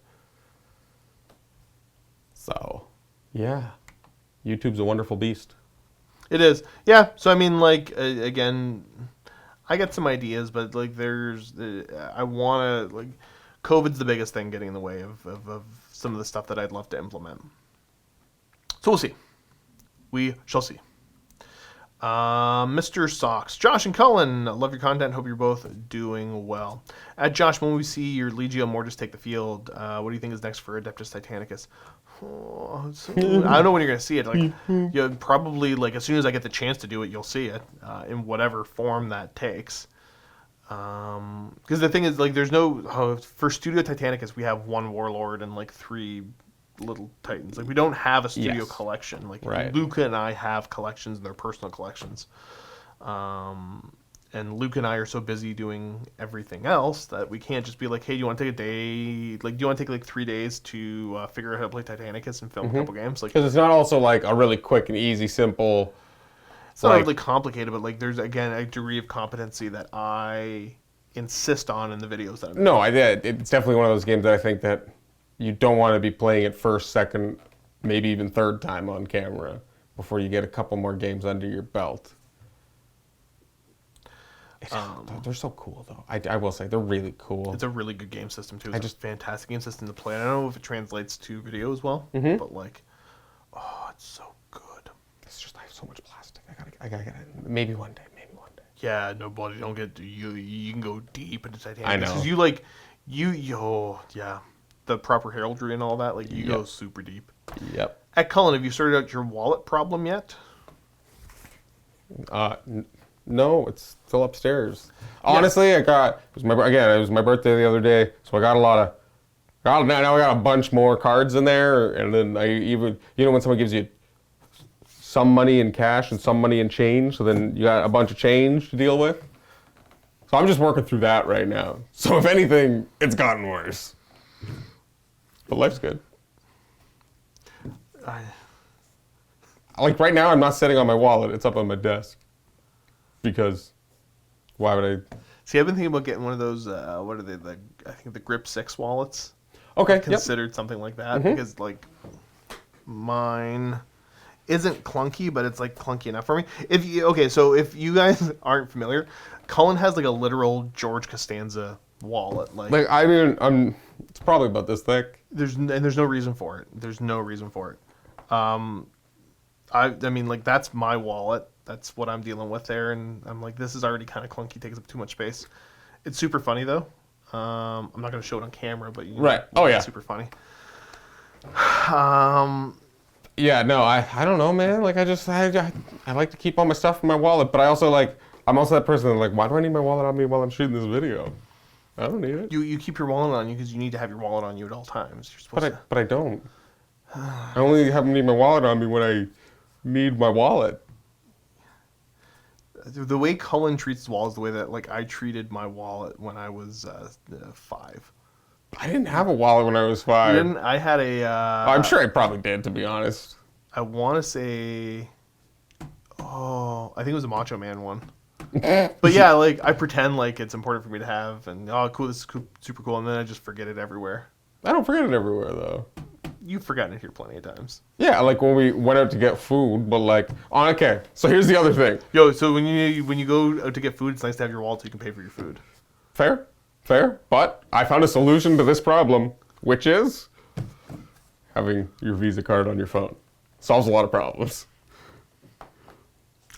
So, yeah, YouTube's a wonderful beast. It is, yeah. So I mean, like again, I got some ideas, but like I want to like. COVID's the biggest thing getting in the way of some of the stuff that I'd love to implement. So we'll see. We shall see. Mr. Socks. Josh and Cullen, love your content. Hope you're both doing well. Josh, when we see your Legio Mortis take the field, what do you think is next for Adeptus Titanicus? Oh, I don't know when you're going to see it. Like, you'll probably, like, as soon as I get the chance to do it, you'll see it in whatever form that takes. Because the thing is, like, there's no for Studio Titanicus we have one warlord and like 3 little titans. Like, we don't have a studio collection. Like, right. Luca and I have collections, and they're personal collections. And Luke and I are so busy doing everything else that we can't just be like, hey, do you want to take a day? Like, do you want to take like 3 days to figure out how to play Titanicus and film a couple games? Like, because it's not also like a really quick and easy, simple. It's not really complicated, but like there's again a degree of competency that I insist on in the videos that I'm No, it's definitely one of those games that I think that you don't want to be playing it first, second, maybe even third time on camera before you get a couple more games under your belt. They're so cool, though. I will say they're really cool. It's a really good game system too. It's a fantastic game system to play. I don't know if it translates to video as well, but like, oh, it's so good. It's just I have so much plastic. I gotta get it. Maybe one day. Yeah, no, buddy, don't get you can go deep into Titanic. I know. Because the proper heraldry and all that. Like, you go super deep. Yep. Cullen, have you sorted out your wallet problem yet? No, it's still upstairs. Honestly, it was my birthday the other day, so I got now I got a bunch more cards in there, and then I even when someone gives you some money in cash and some money in change, so then you got a bunch of change to deal with. So I'm just working through that right now. So if anything, it's gotten worse. But life's good. Like right now, I'm not sitting on my wallet. It's up on my desk. Because why would I? See, I've been thinking about getting one of those, what are they, I think the Grip 6 wallets. Okay, Considered something like that, because like mine isn't clunky, but it's like clunky enough for me. So if you guys aren't familiar, Cullen has like a literal George Costanza wallet. Like I mean, it's probably about this thick. There's no reason for it. I mean, like, that's my wallet. That's what I'm dealing with there, and I'm like, this is already kind of clunky, takes up too much space. It's super funny though. I'm not gonna show it on camera, but it's super funny. Yeah, no, I don't know, man. Like, I like to keep all my stuff in my wallet, but I'm also that person that, like, why do I need my wallet on me while I'm shooting this video? I don't need it. You keep your wallet on you because you need to have your wallet on you at all times. You're supposed to. But I don't. I only have need my wallet on me when I need my wallet. The way Cullen treats his wallet is the way that like I treated my wallet when I was 5. I didn't have a wallet when I was You 5. didn't? I had a. I'm sure I probably did, to be honest. I want to say. Oh, I think it was a Macho Man one. I But yeah, like I pretend like it's important for me to have, and oh, cool, this is super cool, and then I just forget it everywhere. don't forget it everywhere, though. You've forgotten it here plenty of times. Yeah, like when we went out to get food, but like, oh, okay. So here's the other thing. Yo, so when you go out to get food, it's nice to have your wallet so you can pay for your food. Fair, fair. But I found a solution to this problem, which is having your Visa card on your phone. Solves a lot of problems.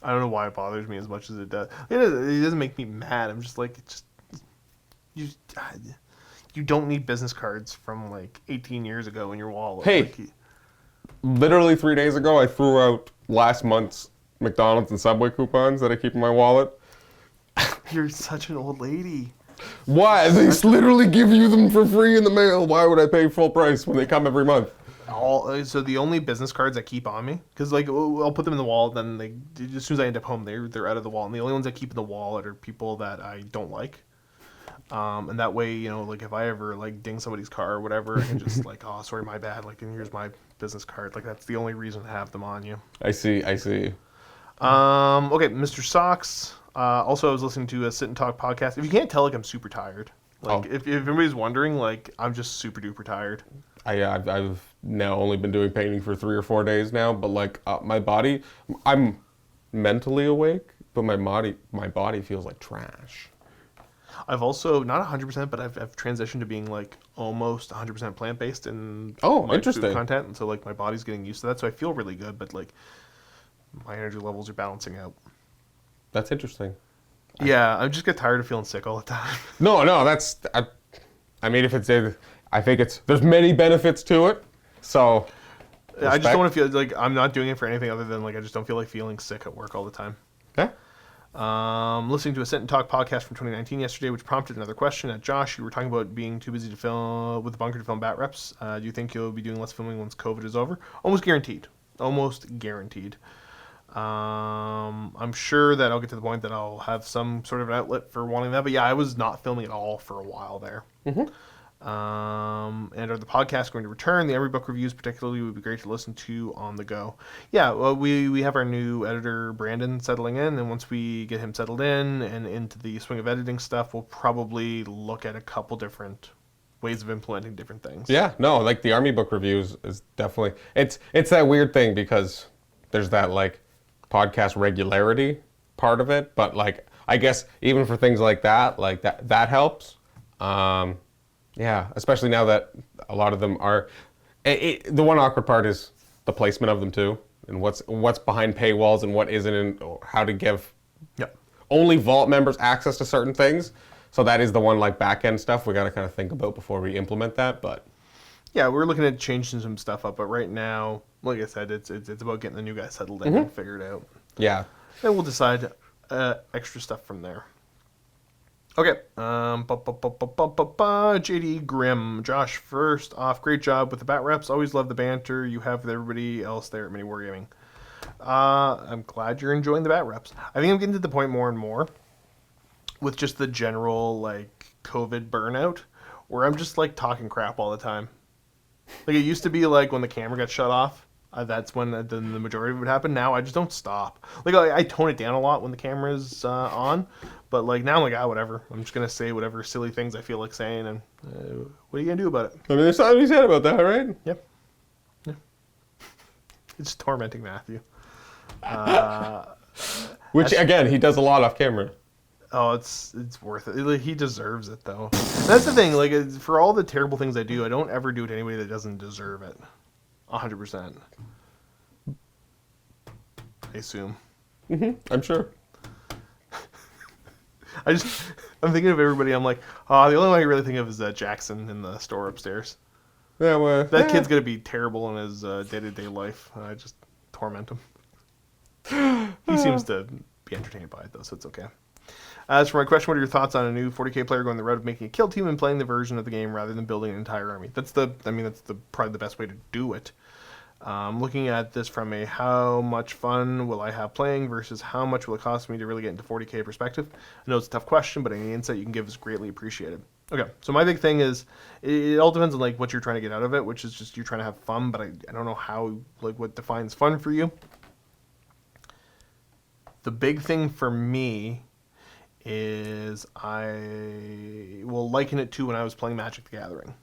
I don't know why it bothers me as much as it does. It doesn't make me mad. I'm just like, you you don't need business cards from like 18 years ago in your wallet. Hey. Like, Literally 3 days ago, I threw out last month's McDonald's and Subway coupons that I keep in my wallet. you're such an old lady. Why? They literally give you them for free in the mail. Why would I pay full price when they come every month? So the only business cards I keep on me, because like I'll put them in the wallet, then they as soon as I end up home, they're out of the wallet. And the only ones I keep in the wallet are people that I don't like. And that way, you know, like if I ever like ding somebody's car or whatever, I can just like, oh, sorry, my bad. Like, and here's my business card. Like that's the only reason to have them on you. I see. Okay, Mr. Socks. Also, I was listening to a Sit and Talk podcast. If you can't tell, like I'm super tired. Like if anybody's wondering, like I'm just super duper tired. I've now only been doing painting for 3 or 4 days now, but like my body, I'm mentally awake, but my body feels like trash. I've also not 100%, but I've transitioned to being like almost 100% plant based in my interesting food content, and so like my body's getting used to that. So I feel really good, but like my energy levels are balancing out. That's interesting. Yeah, I just get tired of feeling sick all the time. No, that's. I mean, if it's, I think there's many benefits to it. So, I just don't want to feel like I'm not doing it for anything other than like I just don't feel like feeling sick at work all the time. Okay. Listening to a Sit and Talk podcast from 2019 yesterday, which prompted another question. Josh, you were talking about being too busy to film with the bunker to film bat reps. Do you think you'll be doing less filming once COVID is over? Almost guaranteed. Almost guaranteed. I'm sure that I'll get to the point that I'll have some sort of an outlet for wanting that. But yeah, I was not filming at all for a while there. Mm-hmm. And are the podcasts going to return? The Every Book Reviews particularly would be great to listen to on the go. Yeah, well, we have our new editor, Brandon, settling in. And once we get him settled in and into the swing of editing stuff, we'll probably look at a couple different ways of implementing different things. Yeah, no, like the Army Book Reviews is definitely, it's that weird thing because there's that like podcast regularity part of it, but like I guess even for things like that helps. Yeah, especially now that a lot of them are. The one awkward part is the placement of them too, and what's behind paywalls and what isn't, and how to give only Vault members access to certain things. So that is the one like back end stuff we got to kind of think about before we implement that. But yeah, we're looking at changing some stuff up, but right now, like I said, it's about getting the new guy settled in and figured out. Yeah, and we'll decide extra stuff from there. Okay. JD Grimm. Josh, first off, great job with the bat reps. Always love the banter you have with everybody else there at MiniWarGaming. I'm glad you're enjoying the bat reps. I think I'm getting to the point more and more with just the general like COVID burnout where I'm just like talking crap all the time. Like it used to be like when the camera got shut off. That's when the majority of it would happen. Now I just don't stop. Like I tone it down a lot when the camera's on, but like now I'm like whatever. I'm just gonna say whatever silly things I feel like saying, and what are you gonna do about it? I mean, there's something to be said about that, right? Yep. Yeah. It's tormenting Matthew. Which again, he does a lot off camera. Oh, it's worth it. Like, he deserves it though. That's the thing. Like for all the terrible things I do, I don't ever do it to anybody that doesn't deserve it. 100%. I assume. I'm sure. I'm thinking of everybody. I'm like, the only one I really think of is Jackson in the store upstairs. Yeah, well, that kid's gonna be terrible in his day-to-day life. I just torment him. He seems to be entertained by it though, so it's okay. As for my question, what are your thoughts on a new 40k player going the route of making a kill team and playing the version of the game rather than building an entire army? That's probably the best way to do it. Looking at this from a how much fun will I have playing versus how much will it cost me to really get into 40K perspective. I know it's a tough question, but any insight you can give is greatly appreciated. Okay, so my big thing is it all depends on like what you're trying to get out of it, which is just you're trying to have fun, but I don't know how, like, what defines fun for you. The big thing for me is I will liken it to when I was playing Magic the Gathering.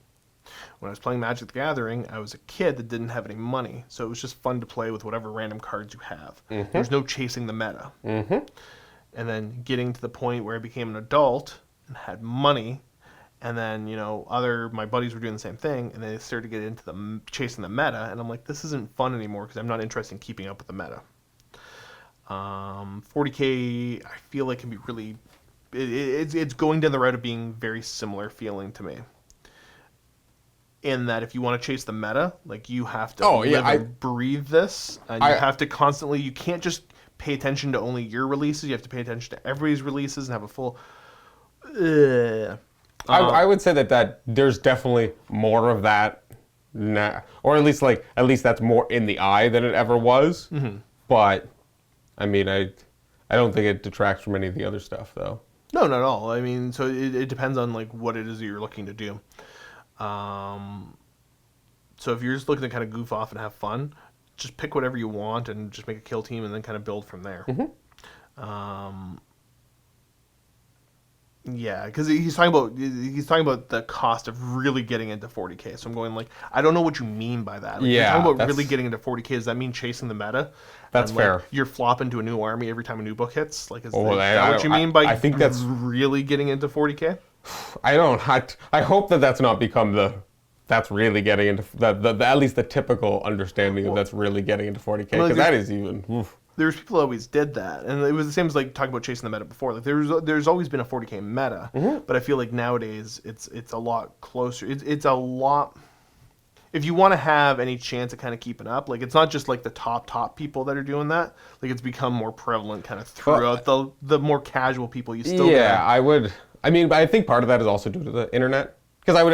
When I was playing Magic the Gathering, I was a kid that didn't have any money, so it was just fun to play with whatever random cards you have. There's no chasing the meta. And then getting to the point where I became an adult and had money, and then, you know, my buddies were doing the same thing, and they started to get into chasing the meta, and I'm like, this isn't fun anymore because I'm not interested in keeping up with the meta. 40K, I feel like can be really, it's going down the route of being very similar feeling to me. In that if you want to chase the meta, like you have to live and breathe this, and you have to constantly, you can't just pay attention to only your releases, you have to pay attention to everybody's releases and have a full... I would say that there's definitely more of that now, or at least that's more in the eye than it ever was. But I mean, I don't think it detracts from any of the other stuff, though. No, not at all. I mean, so it depends on like what it is that you're looking to do. So if you're just looking to kind of goof off and have fun, just pick whatever you want and just make a kill team and then kind of build from there. Yeah, because he's talking about the cost of really getting into 40K. So I'm going like, I don't know what you mean by that. Like, you're talking about really getting into 40K. Does that mean chasing the meta? That's and, fair. Like, you're flopping to a new army every time a new book hits. Like, is that what you mean by I think that's really getting into 40K? I hope that's not become that's really getting into at least the typical understanding of that's really getting into 40K, because that is even. Oof. There's people that always did that, and it was the same as like talking about chasing the meta before. Like there's always been a 40K meta, but I feel like nowadays it's a lot closer. It's a lot. If you want to have any chance of kind of keeping up, like it's not just like the top people that are doing that. Like it's become more prevalent kind of throughout the more casual people. You still I would. I mean, but I think part of that is also due to the internet. Because I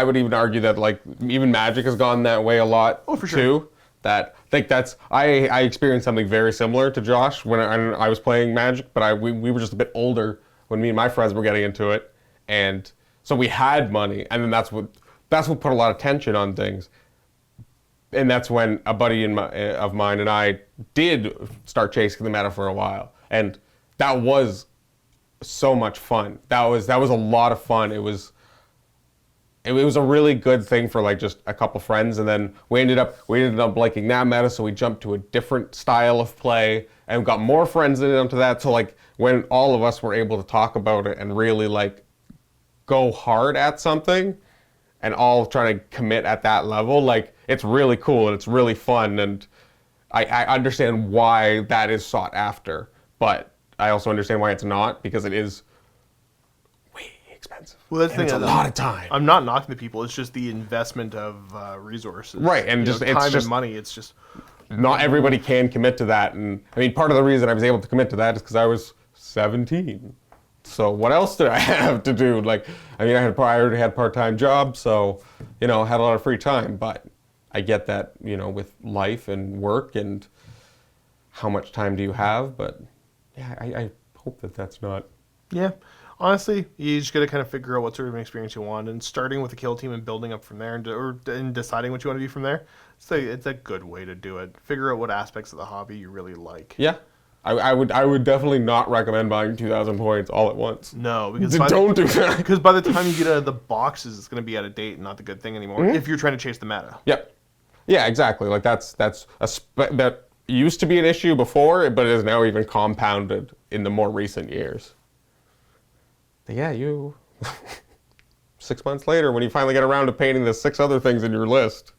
would even argue that like even Magic has gone that way a lot too. That I think I experienced something very similar to Josh when I was playing Magic, but we were just a bit older when me and my friends were getting into it, and so we had money, and then that's what put a lot of tension on things, and that's when a buddy of mine and I did start chasing the meta for a while, and that was so much fun. That was a lot of fun. It was a really good thing for like just a couple friends, and then we ended up liking that meta, so we jumped to a different style of play and got more friends into that. So like when all of us were able to talk about it and really like go hard at something and all trying to commit at that level, like it's really cool and it's really fun, and I understand why that is sought after, but I also understand why it's not, because it is expensive. Well, that's the thing. It's a lot of time. I'm not knocking the people. It's just the investment of resources, right? And just time and money. It's just not everybody can commit to that. And I mean, part of the reason I was able to commit to that is because I was 17. So what else did I have to do? Like, I mean, I already had part-time job, so I had a lot of free time. But I get that, with life and work and how much time do you have? But yeah, I hope that's not. Yeah. Honestly, you just got to kind of figure out what sort of an experience you want, and starting with a kill team and building up from there, and deciding what you want to do from there. It's a good way to do it. Figure out what aspects of the hobby you really like. Yeah, I would definitely not recommend buying 2,000 points all at once. No, because don't do that. Because by the time you get out of the boxes, it's going to be out of date and not the good thing anymore. If you're trying to chase the meta. Yep. Yeah, exactly. Like that used to be an issue before, but it is now even compounded in the more recent years. Yeah, 6 months later, when you finally get around to painting the 6 other things in your list,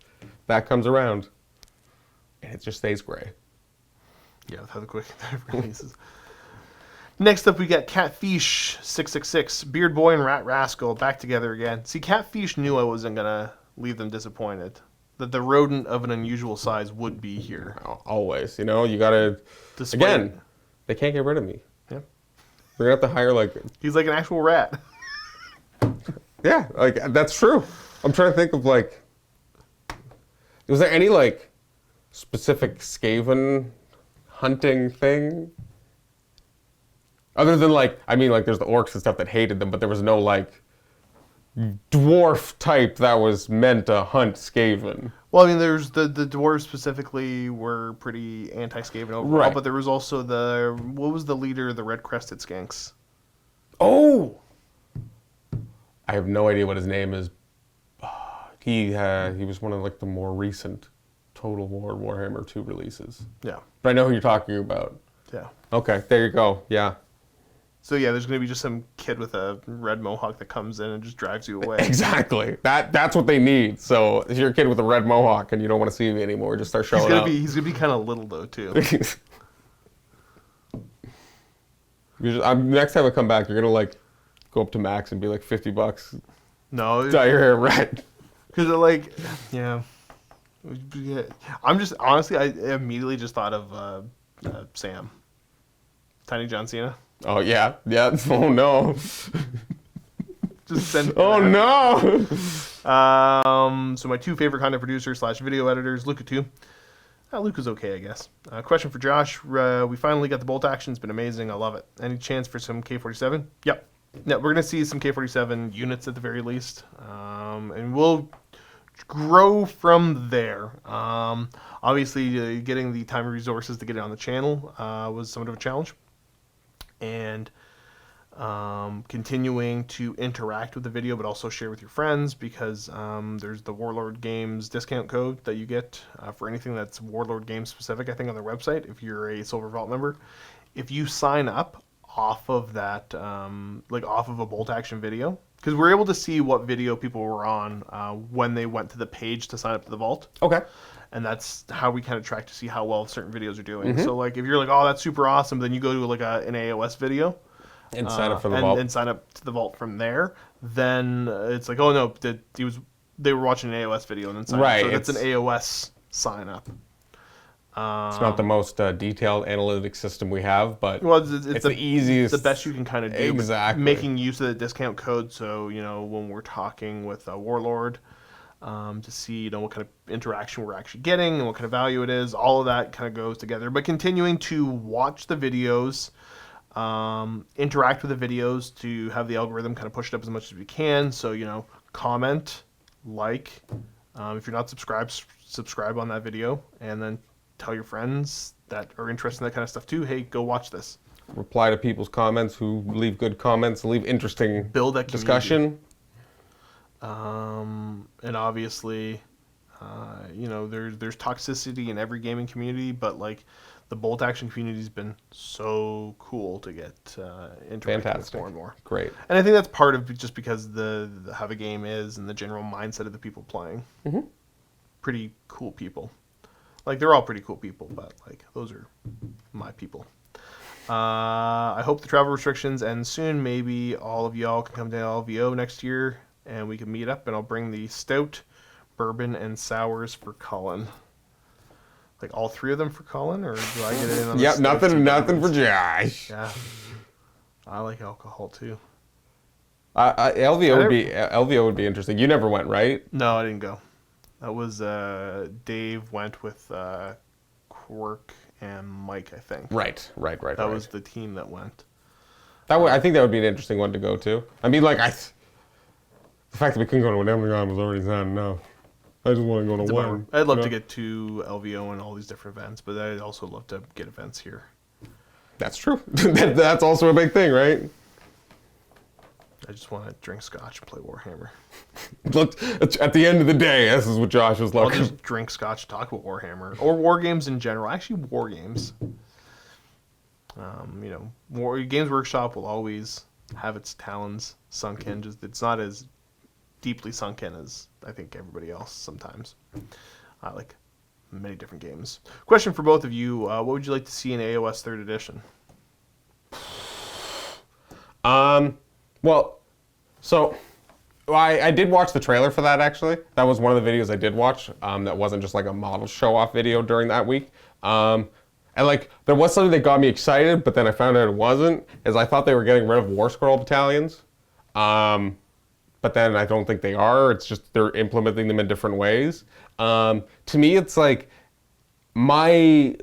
that comes around, and it just stays gray. Yeah, with how quick that releases. Next up, we got Catfish 666, Beard Boy and Rat Rascal back together again. See, Catfish knew I wasn't gonna leave them disappointed. That the rodent of an unusual size would be here. Always, you gotta. Again, they can't get rid of me. We're gonna have to hire He's like an actual rat. Yeah, that's true. I'm trying to think of was there any specific Skaven hunting thing. Other than like, I mean, like there's the orcs and stuff that hated them, but there was no like dwarf type that was meant to hunt Skaven. Well, I mean, there's the dwarves specifically were pretty anti-Skaven overall, Right. but there was also what was the leader of the red-crested skanks? Oh! I have no idea what his name is. He was one of like the more recent Total War Warhammer 2 releases. Yeah. But I know who you're talking about. Yeah. Okay, there you go. Yeah. So yeah, there's going to be just some kid with a red mohawk that comes in and just drives you away. Exactly. That's what they need. So if you're a kid with a red mohawk and you don't want to see me anymore, just start showing up. He's gonna be kind of little though too. Next time I come back, you're gonna like go up to Max and be like $50. No, Dye your hair red. because like, yeah. I'm just honestly, I immediately just thought of Sam, Tiny John Cena. Oh yeah. Oh no. Just send. Oh no. So my two favorite content producers / video editors, Luca 2. Luca's okay, I guess. Question for Josh. We finally got the bolt action. It's been amazing. I love it. Any chance for some K-47? Yep. Yeah, we're going to see some K-47 units at the very least. And we'll grow from there. Obviously, getting the time and resources to get it on the channel was somewhat of a challenge. And continuing to interact with the video, but also share with your friends, because there's the Warlord Games discount code that you get for anything that's Warlord Games specific, I think, on their website, if you're a Silver Vault member. If you sign up off of that, like off of a bolt action video, because we're able to see what video people were on when they went to the page to sign up to the vault. Okay. And that's how we kind of track to see how well certain videos are doing. So like if you're like, oh, that's super awesome, then you go to like an AOS video And sign up for the vault. and sign up to the vault from there. Then it's like, oh no, they were watching an AOS video and then signed Right, up. So it's an AOS sign up. It's not the most detailed analytic system we have, but Well, it's the easiest. the best you can kind of do. Exactly. Making use of the discount code, so when we're talking with a Warlord, to see what kind of interaction we're actually getting and what kind of value it is. All of that kind of goes together. But continuing to watch the videos, interact with the videos to have the algorithm kind of push it up as much as we can. So comment, like, if you're not subscribed, subscribe on that video, and then tell your friends that are interested in that kind of stuff too. Hey, go watch this. Reply to people's comments who leave good comments, leave interesting Build that community. discussion. And obviously, there's toxicity in every gaming community, but like the bolt action community has been so cool to get interacting with more and more. Great. And I think that's part of just because the how the game is and the general mindset of the people playing. Mm-hmm. Pretty cool people. Like they're all pretty cool people, but like those are my people. I hope the travel restrictions end soon. Maybe all of y'all can come to LVO next year and we can meet up, and I'll bring the stout, bourbon, and sours for Cullen. Like all three of them for Cullen, or do I get in on the Yep, stout nothing too? for Josh. Yeah, I like alcohol too. LVO would be interesting. You never went, right? No, I didn't go. That was Dave went with Quirk and Mike, I think. Right. That was the team that went. I think that would be an interesting one to go to. I mean, like the fact that we couldn't go to an Amazon was already sad enough. I just want to go to one. I'd love to get to LVO and all these different events, but I'd also love to get events here. That's true. That's also a big thing, right? I just want to drink scotch and play Warhammer. Look, at the end of the day, this is what Josh was I'll looking. just drink scotch, talk about Warhammer or war games in general. Actually, war games. Games Workshop will always have its talons sunk in. Just it's not as deeply sunk in as I think everybody else sometimes. Like many different games. Question for both of you: what would you like to see in AOS 3rd Edition? I did watch the trailer for that, actually. That was one of the videos I did watch. That wasn't just like a model show-off video during that week. And like, there was something that got me excited, but then I found out it wasn't, is I thought they were getting rid of War Scroll battalions. But then I don't think they are. It's just they're implementing them in different ways. To me, it's like, my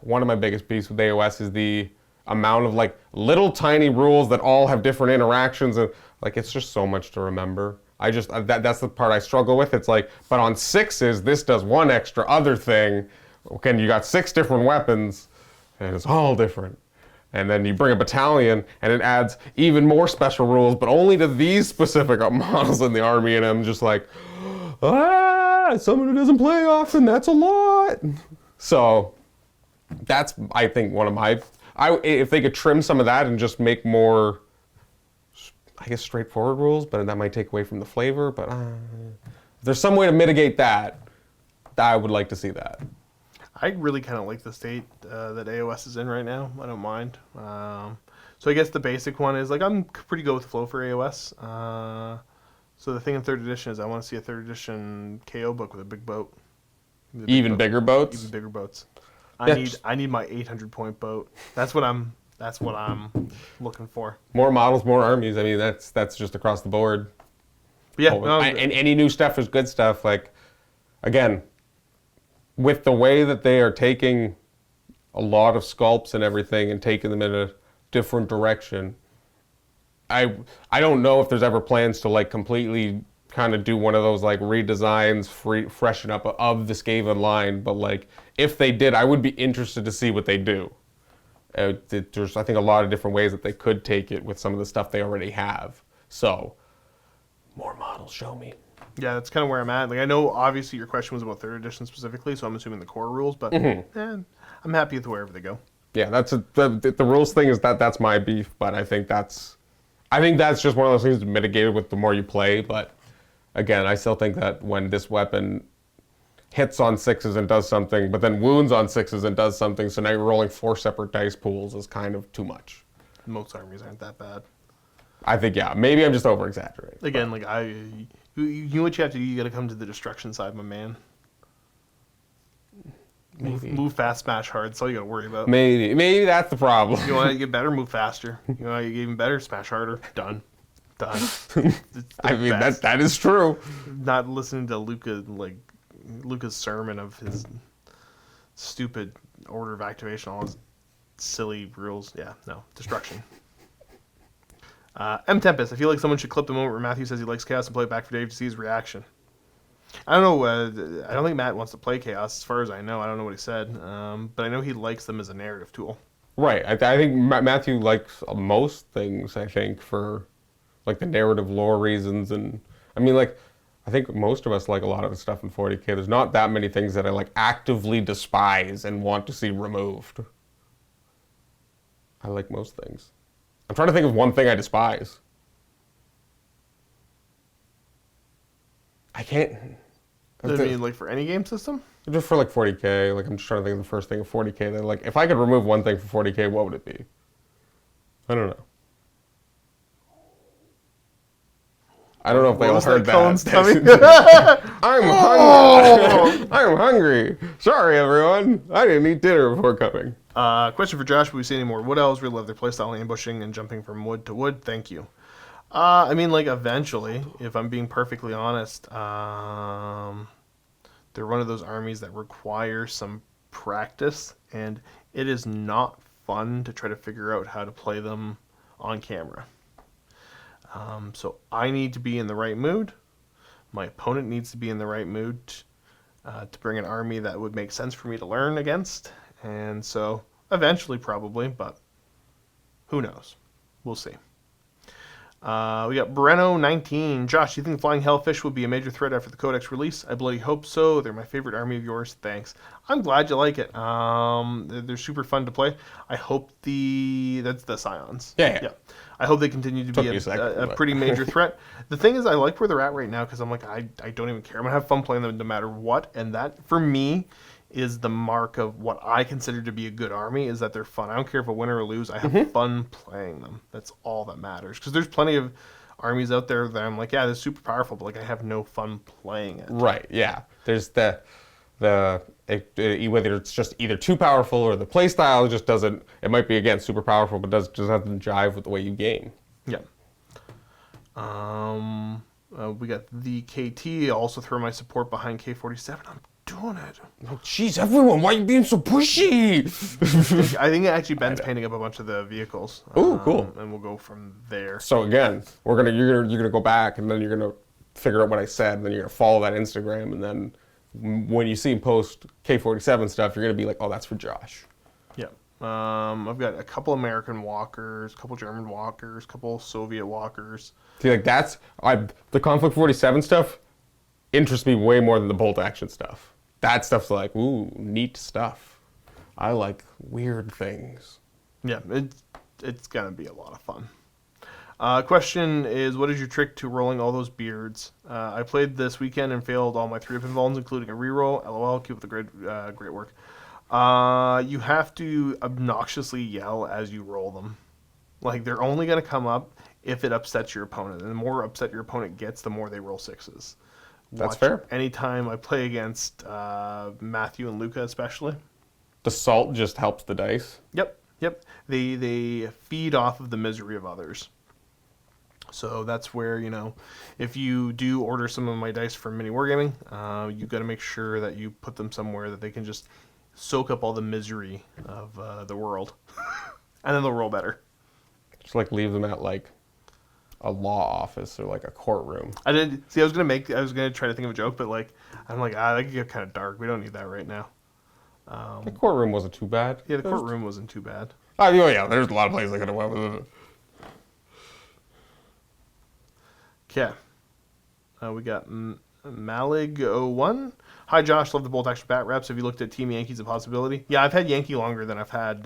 one of my biggest beefs with AOS is the amount of like little tiny rules that all have different interactions, and like it's just so much to remember. I just that's the part I struggle with. It's like, but on 6s, this does one extra other thing. Okay, you got 6 different weapons, and it's all different. And then you bring a battalion, and it adds even more special rules, but only to these specific models in the army. And I'm just like, someone who doesn't play often, that's a lot. So that's, I think, one of my, if they could trim some of that and just make more, I guess, straightforward rules, but that might take away from the flavor. But if there's some way to mitigate that, I would like to see that. I really kind of like the state that AOS is in right now. I don't mind. So I guess the basic one is, like, I'm pretty good with flow for AOS. So the thing in 3rd edition is I want to see a 3rd edition KO book with a big boat. Even bigger boats? Even bigger boats. I need my 800 point boat. That's what I'm looking for. More models, more armies. I mean, that's just across the board. But yeah, and any new stuff is good stuff. Like, again, with the way that they are taking a lot of sculpts and everything and taking them in a different direction, I don't know if there's ever plans to like completely kind of do one of those like redesigns, freshen up of the Skaven line. But like, if they did, I would be interested to see what they do. There's, I think, a lot of different ways that they could take it with some of the stuff they already have. So, more models, show me. Yeah, that's kind of where I'm at. Like, I know obviously your question was about 3rd edition specifically, so I'm assuming the core rules, but I'm happy with wherever they go. Yeah, that's the rules thing is that's my beef, but I think that's just one of those things mitigated with the more you play. But again, I still think that when this weapon hits on 6s and does something, but then wounds on 6s and does something, so now you're rolling 4 separate dice pools is kind of too much. Most armies aren't that bad. I think, yeah, maybe I'm just over exaggerating. Again, like you know what you have to do? You got to come to the destruction side, my man. Move fast, smash hard. That's all you got to worry about. Maybe that's the problem. You want to get better? Move faster. You want to get even better? Smash harder. Done. I mean, that is true. Not listening to Luca's sermon of his stupid order of activation, all his silly rules. Yeah, no, destruction. M. Tempest, I feel like someone should clip the moment where Matthew says he likes Chaos and play it back for Dave to see his reaction. I don't know. I don't think Matt wants to play Chaos, as far as I know. I don't know what he said, but I know he likes them as a narrative tool. Right. I think Matthew likes most things, I think, for like the narrative lore reasons. And I mean, like, I think most of us like a lot of the stuff in 40K. There's not that many things that I like actively despise and want to see removed. I like most things. I'm trying to think of one thing I despise. I can't. I mean, like for any game system? Just for like 40K. Like, I'm just trying to think of the first thing of 40K that, like, if I could remove one thing for 40K, what would it be? I don't know. I don't know if they all heard that. I'm hungry. I'm hungry. Sorry, everyone. I didn't eat dinner before coming. Question for Josh: will we see any more wood elves? Really love their playstyle, ambushing and jumping from wood to wood. Thank you. I mean, like, eventually, if I'm being perfectly honest, they're one of those armies that require some practice, and it is not fun to try to figure out how to play them on camera. So I need to be in the right mood. My opponent needs to be in the right mood to bring an army that would make sense for me to learn against. And so eventually, probably, but who knows? We'll see. We got Breno19. Josh, do you think flying Hellfish would be a major threat after the Codex release? I bloody hope so. They're my favorite army of yours. Thanks. I'm glad you like it. They're super fun to play. I hope that's the Scions. Yeah. I hope they continue to be a pretty major threat. The thing is, I like where they're at right now because I'm like, I don't even care. I'm going to have fun playing them no matter what. And that, for me, is the mark of what I consider to be a good army, is that they're fun. I don't care if I win or lose. I have fun playing them. That's all that matters. Because there's plenty of armies out there that I'm like, yeah, they're super powerful, but like I have no fun playing it. Right, yeah. There's whether it's just either too powerful or the playstyle just doesn't, it might be, again, super powerful, but just doesn't jive with the way you game. Yeah. We got the KT. I'll also throw my support behind K47. I'm doing it. Oh, jeez, everyone, why are you being so pushy? I think actually Ben's painting up a bunch of the vehicles. Ooh, cool. And we'll go from there. So again, you're gonna go back, and then you're gonna figure out what I said, and then you're gonna follow that Instagram, and then when you see him post K47 stuff, you're gonna be like, oh, that's for Josh. Yeah. I've got a couple American walkers, a couple German walkers, a couple Soviet walkers. See, like the Conflict 47 stuff interests me way more than the bolt action stuff. That stuff's like, ooh, neat stuff. I like weird things. Yeah, it's gonna be a lot of fun. Question is, what is your trick to rolling all those beards? I played this weekend and failed all my 3-up involves, including a reroll. LOL, keep up the great work. You have to obnoxiously yell as you roll them. Like, they're only going to come up if it upsets your opponent. And the more upset your opponent gets, the more they roll 6s. That's fair. Anytime I play against Matthew and Luca especially. The salt just helps the dice. Yep. They feed off of the misery of others. So that's where, if you do order some of my dice from MiniWarGaming, you've got to make sure that you put them somewhere that they can just soak up all the misery of the world. And then they'll roll better. Just like leave them at like a law office or like a courtroom. I was gonna try to think of a joke, but I'm like, that could get kind of dark. We don't need that right now. The courtroom wasn't too bad. Yeah, the courtroom wasn't too bad. Oh yeah, there's a lot of places I could have went with it. Okay. We got Malig01. Hi, Josh. Love the bolt action bat reps. Have you looked at Team Yankees a possibility? Yeah, I've had Yankee longer than I've had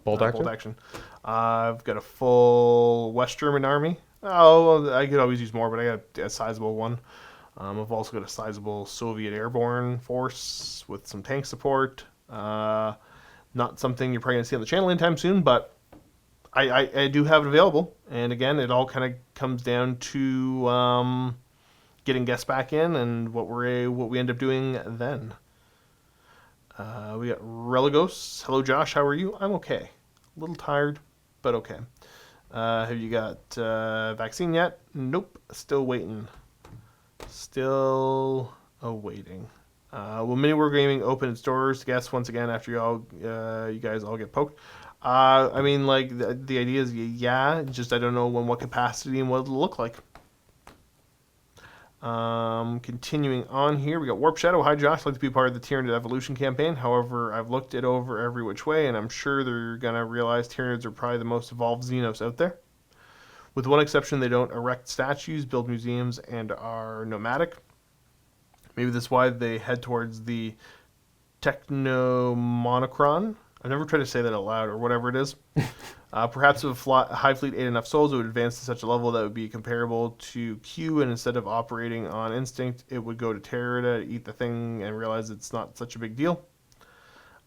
bolt action. I've got a full West German army. Oh, I could always use more, but I got a sizable one. I've also got a sizable Soviet airborne force with some tank support. Not something you're probably going to see on the channel anytime soon, but I do have it available. And again, it all kind of comes down to getting guests back in and what we end up doing then. We got Religos. Hello, Josh. How are you? I'm okay. A little tired, but okay. Have you got vaccine yet? Nope. Still waiting. Still awaiting. Will MiniWarGaming open its doors to guests once again after you guys all get poked? I mean, like, the idea is, yeah, just I don't know what capacity and what it'll look like. Continuing on here, we got Warp Shadow. Hi, Josh. I'd like to be part of the Tyranid Evolution campaign. However, I've looked it over every which way, and I'm sure they're going to realize Tyranids are probably the most evolved Xenos out there. With one exception, they don't erect statues, build museums, and are nomadic. Maybe that's why they head towards the Technomonocron. I've never tried to say that out loud, or whatever it is. Perhaps if Hive Fleet ate enough souls, it would advance to such a level that would be comparable to Q, and instead of operating on instinct, it would go to Terrada to eat the thing and realize it's not such a big deal.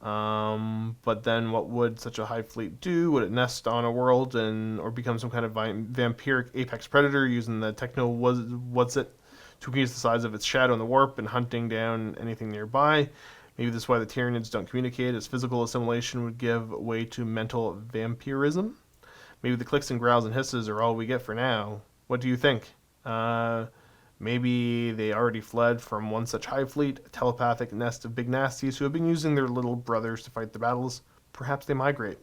But then what would such a Hive Fleet do? Would it nest on a world or become some kind of vampiric apex predator using the to increase the size of its shadow in the warp and hunting down anything nearby? Maybe that's why the Tyranids don't communicate, as physical assimilation would give way to mental vampirism. Maybe the clicks and growls and hisses are all we get for now. What do you think? Maybe they already fled from one such Hive Fleet, a telepathic nest of big nasties who have been using their little brothers to fight the battles. Perhaps they migrate.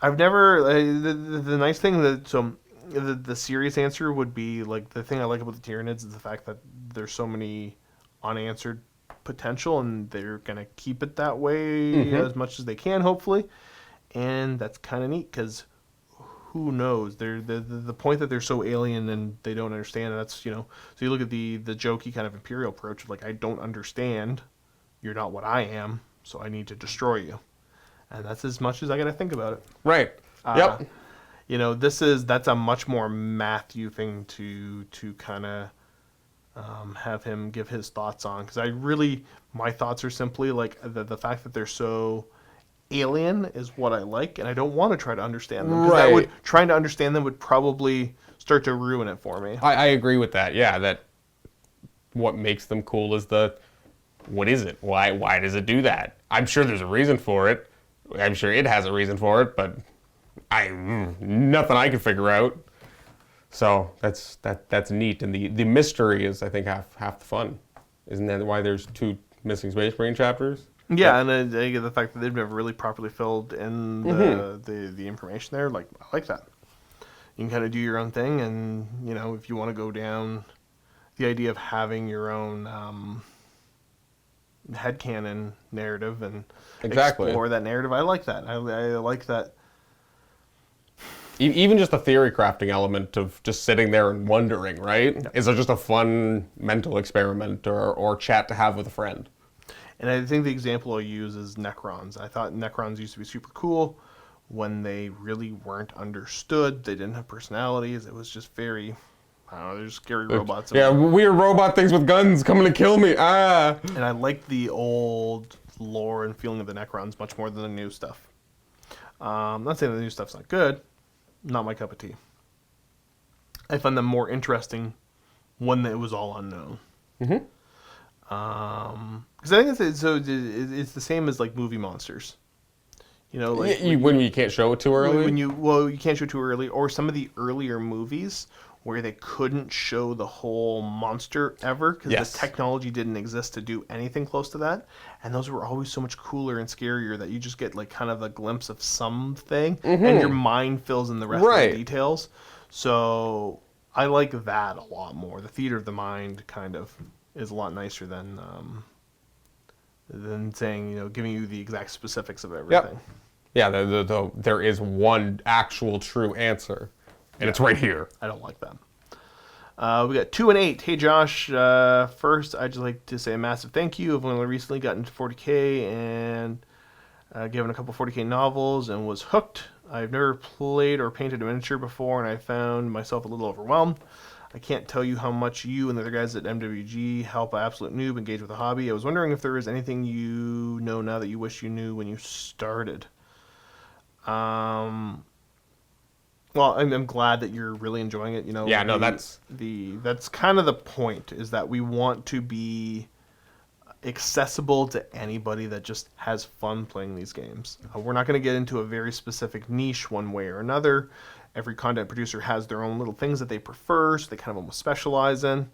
I've never... the nice thing the serious answer would be, like, the thing I like about the Tyranids is the fact that there's so many unanswered potential, and they're gonna keep it that way as much as they can, hopefully. And that's kind of neat, because who knows? They're the point that they're so alien and they don't understand. And that's so you look at the jokey kind of Imperial approach of, like, I don't understand. You're not what I am, so I need to destroy you. And that's as much as I got to think about it. Right. Yep. That's a much more Matthew thing to kind of have him give his thoughts on, because my thoughts are simply like the fact that they're so alien is what I like, and I don't want to try to understand them, because trying to understand them would probably start to ruin it for me. I agree with that. Yeah, that what makes them cool is what is it? Why does it do that? I'm sure there's a reason for it. I'm sure it has a reason for it, but nothing I can figure out. So that's neat, and the mystery is, I think, half the fun Isn't that why there's 2 missing Space Marine chapters? Yeah, and I get the fact that they've never really properly filled in the information there. Like, I like that. You can kind of do your own thing, and if you want to go down the idea of having your own headcanon narrative and explore that narrative, I like that. I like that. Even just the theory crafting element of just sitting there and wondering, right? Yeah. Is there just a fun mental experiment or chat to have with a friend? And I think the example I'll use is Necrons. I thought Necrons used to be super cool when they really weren't understood. They didn't have personalities. It was just very, I don't know, they're just scary robots. Yeah, weird robot things with guns coming to kill me. Ah! And I like the old lore and feeling of the Necrons much more than the new stuff. I'm not saying the new stuff's not good. Not my cup of tea. I find them more interesting when it was all unknown. Because I think it's the same as like movie monsters. Like when you can't show it too early. You can't show it too early, or some of the earlier movies where they couldn't show the whole monster ever because the technology didn't exist to do anything close to that, and those were always so much cooler and scarier that you just get like kind of a glimpse of something, and your mind fills in the rest of the details. So I like that a lot more. The theater of the mind kind of is a lot nicer than saying giving you the exact specifics of everything. Yep. Yeah, there is one actual true answer. And it's right here. I don't like that. We got 2 and 8. Hey, Josh. First, I'd just like to say a massive thank you. I've only recently gotten to 40K and given a couple 40K novels and was hooked. I've never played or painted a miniature before, and I found myself a little overwhelmed. I can't tell you how much you and the other guys at MWG help an absolute noob engage with the hobby. I was wondering if there is anything you know now that you wish you knew when you started. Well, I'm glad that you're really enjoying it. Yeah, no, that's kind of the point, is that we want to be accessible to anybody that just has fun playing these games. We're not going to get into a very specific niche one way or another. Every content producer has their own little things that they prefer, so they kind of almost specialize in.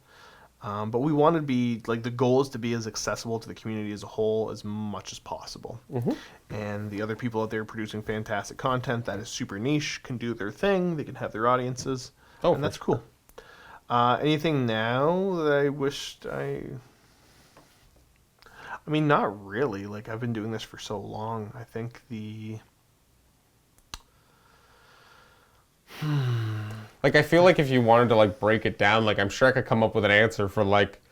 But we want to be, like, the goal is to be as accessible to the community as a whole as much as possible. And the other people out there producing fantastic content that is super niche can do their thing. They can have their audiences. And that's cool. Anything now that I wished I mean, not really. Like, I've been doing this for so long. I think Like, I feel like if you wanted to, like, break it down, like, I'm sure I could come up with an answer for, like,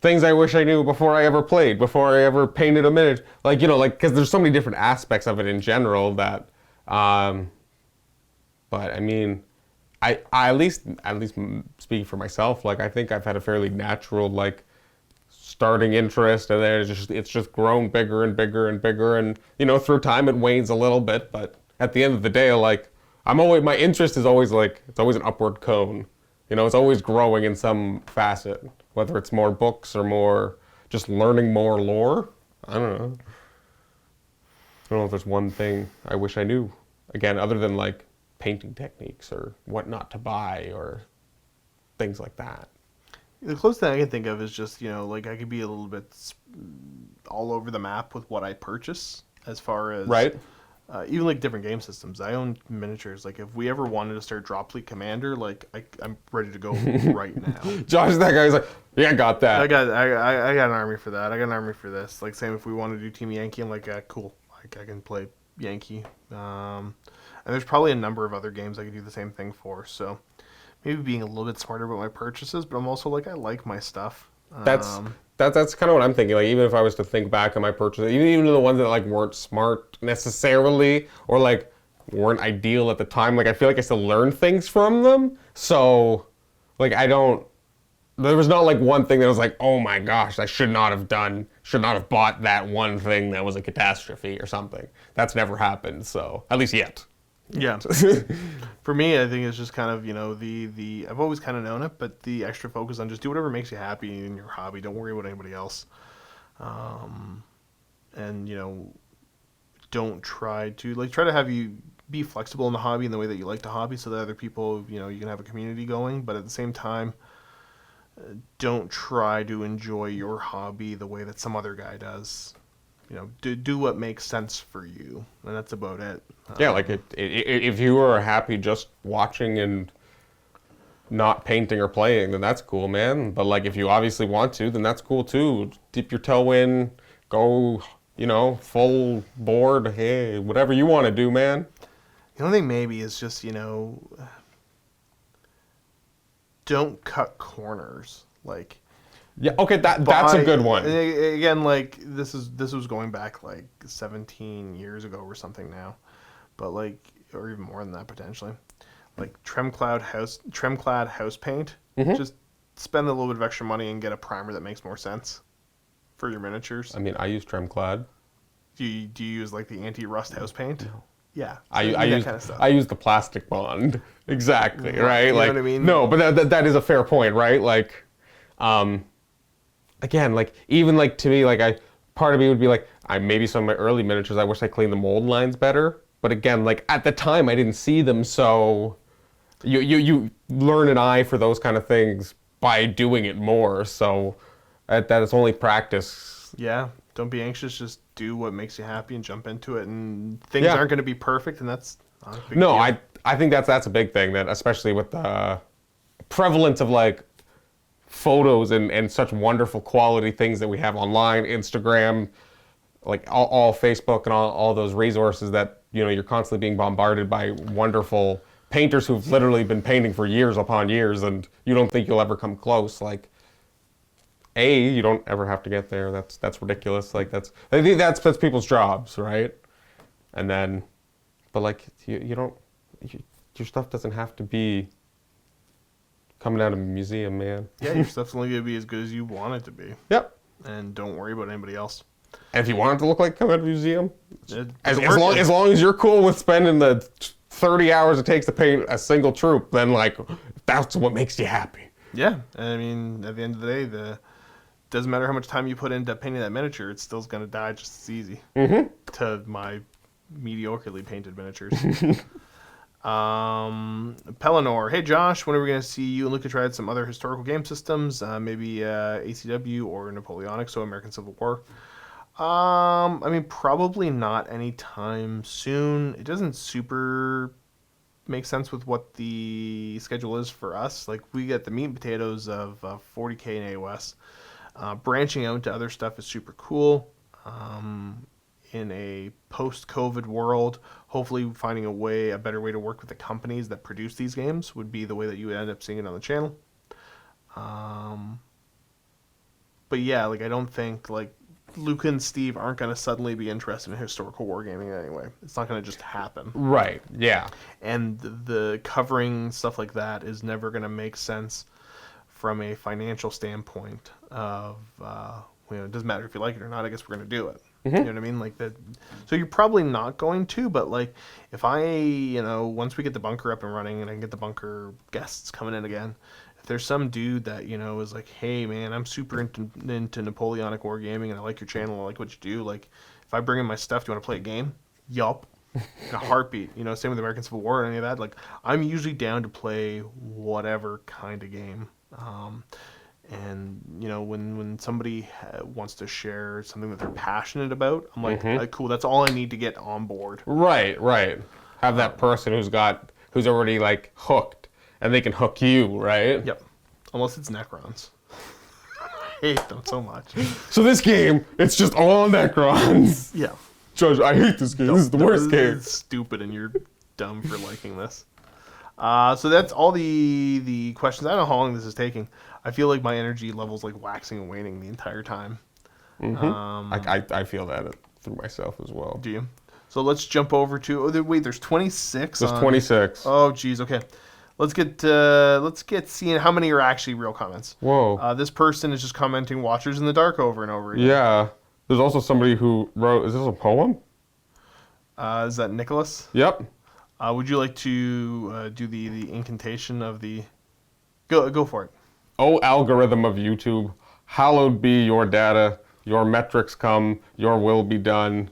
things I wish I knew before I ever played, before I ever painted a miniature. Like, because there's so many different aspects of it in general that, but, I mean, I at least speaking for myself, like, I think I've had a fairly natural, like, starting interest, and then it's just grown bigger and bigger and bigger, and, through time it wanes a little bit, but at the end of the day, like, my interest is always like, it's always an upward cone. It's always growing in some facet, whether it's more books or more just learning more lore. I don't know. I don't know if there's one thing I wish I knew, again, other than like painting techniques or what not to buy or things like that. The closest thing I can think of is just, like, I could be a little bit all over the map with what I purchase as far as... Right. Even like different game systems. I own miniatures. Like, if we ever wanted to start Drop Fleet Commander, like, I'm ready to go right now. Josh, that guy's like, yeah, I got that. I got an army for that. I got an army for this. Like, same if we want to do Team Yankee, I'm like, cool. Like, I can play Yankee. And there's probably a number of other games I could do the same thing for. So maybe being a little bit smarter about my purchases, but I'm also like, I like my stuff. That's kind of what I'm thinking. Like, even if I was to think back on my purchases, even the ones that like weren't smart necessarily, or like weren't ideal at the time, like I feel like I still learned things from them. So, like there was not like one thing that was like, oh my gosh, I should not have bought that one thing that was a catastrophe or something. That's never happened. So, at least yet. Yeah. For me, I think it's just kind of, I've always kind of known it, but the extra focus on just do whatever makes you happy in your hobby. Don't worry about anybody else. And, don't try to have you be flexible in the hobby in the way that you like the hobby so that other people, you can have a community going. But at the same time, don't try to enjoy your hobby the way that some other guy does. You know, do what makes sense for you, and that's about it. Yeah, like if you are happy just watching and not painting or playing, then that's cool, man. But like if you obviously want to, then that's cool too. Dip your toe in, go, full board. Hey, whatever you want to do, man. The only thing maybe is just, don't cut corners. Like, Yeah, okay, that's a good one. Again, like this was going back like 17 years ago or something now, but like, or even more than that potentially. Like trim-clad house paint. Just spend a little bit of extra money and get a primer that makes more sense for your miniatures. I mean, I use Trimclad. Do you use like the anti-rust house paint? No. Yeah, I that use kind of stuff. I use the plastic bond. Exactly, right? You know like, what I mean? No, but that is a fair point, right? Like, again, like even like to me, like part of me would be like, maybe some of my early miniatures, I wish I cleaned the mold lines better. But again, like at the time, I didn't see them, so you learn an eye for those kind of things by doing it more. So that is only practice. Yeah, don't be anxious. Just do what makes you happy and jump into it. And things aren't going to be perfect, and that's not a big deal. I think that's a big thing, that especially with the prevalence of like photos and such wonderful quality things that we have online, Instagram, like all Facebook and all those resources that you're constantly being bombarded by wonderful painters who've literally been painting for years upon years, and you don't think you'll ever come close. Like, you don't ever have to get there. That's ridiculous. Like I think that's people's jobs, right? And then, but like your stuff doesn't have to be coming out of a museum, man. Yeah, your stuff's only going to be as good as you want it to be. Yep. And don't worry about anybody else. And if you want it to look like coming out of a museum, as as long as you're cool with spending the 30 hours it takes to paint a single troop, then like that's what makes you happy. Yeah, I mean, at the end of the day, doesn't matter how much time you put into painting that miniature, it's still going to die just as easy. To my mediocrely painted miniatures. Pellinor, hey Josh, when are we going to see you and Luca try some other historical game systems? Maybe ACW or Napoleonic, so American Civil War. I mean, probably not anytime soon. It doesn't super make sense with what the schedule is for us. Like, we get the meat and potatoes of 40K in AOS. Branching out into other stuff is super cool. In a post-COVID world, hopefully finding a better way to work with the companies that produce these games would be the way that you would end up seeing it on the channel. But yeah, like, I don't think, like, Luca and Steve aren't going to suddenly be interested in historical wargaming anyway. It's not going to just happen. Right, yeah. And the covering stuff like that is never going to make sense from a financial standpoint of, it doesn't matter if you like it or not, I guess we're going to do it. You know what I mean? Like that. So you're probably not going to, but like if once we get the bunker up and running and I can get the bunker guests coming in again, if there's some dude that, is like, hey man, I'm super into Napoleonic wargaming and I like your channel, I like what you do. Like if I bring in my stuff, do you want to play a game? Yup. In a heartbeat. Same with American Civil War or any of that. Like I'm usually down to play whatever kind of game. And when somebody wants to share something that they're passionate about, I'm like, cool, that's all I need to get on board. Right. Have that person who's already like hooked, and they can hook you, right? Yep. Unless it's Necrons. I hate them so much. So this game, it's just all Necrons. Yeah. Judge, I hate this game. This is the worst game. It's stupid, and you're dumb for liking this. So that's all the questions. I don't know how long this is taking. I feel like my energy level's like waxing and waning the entire time. I feel that through myself as well. Do you? So let's jump over to there's 26. There's 26. Oh geez, okay. Let's get seeing how many are actually real comments. Whoa. This person is just commenting "Watchers in the Dark" over and over again. Yeah. There's also somebody who wrote. Is this a poem? Is that Nicholas? Yep. Would you like to do the incantation of the? Go for it. O algorithm of YouTube, hallowed be your data, your metrics come, your will be done.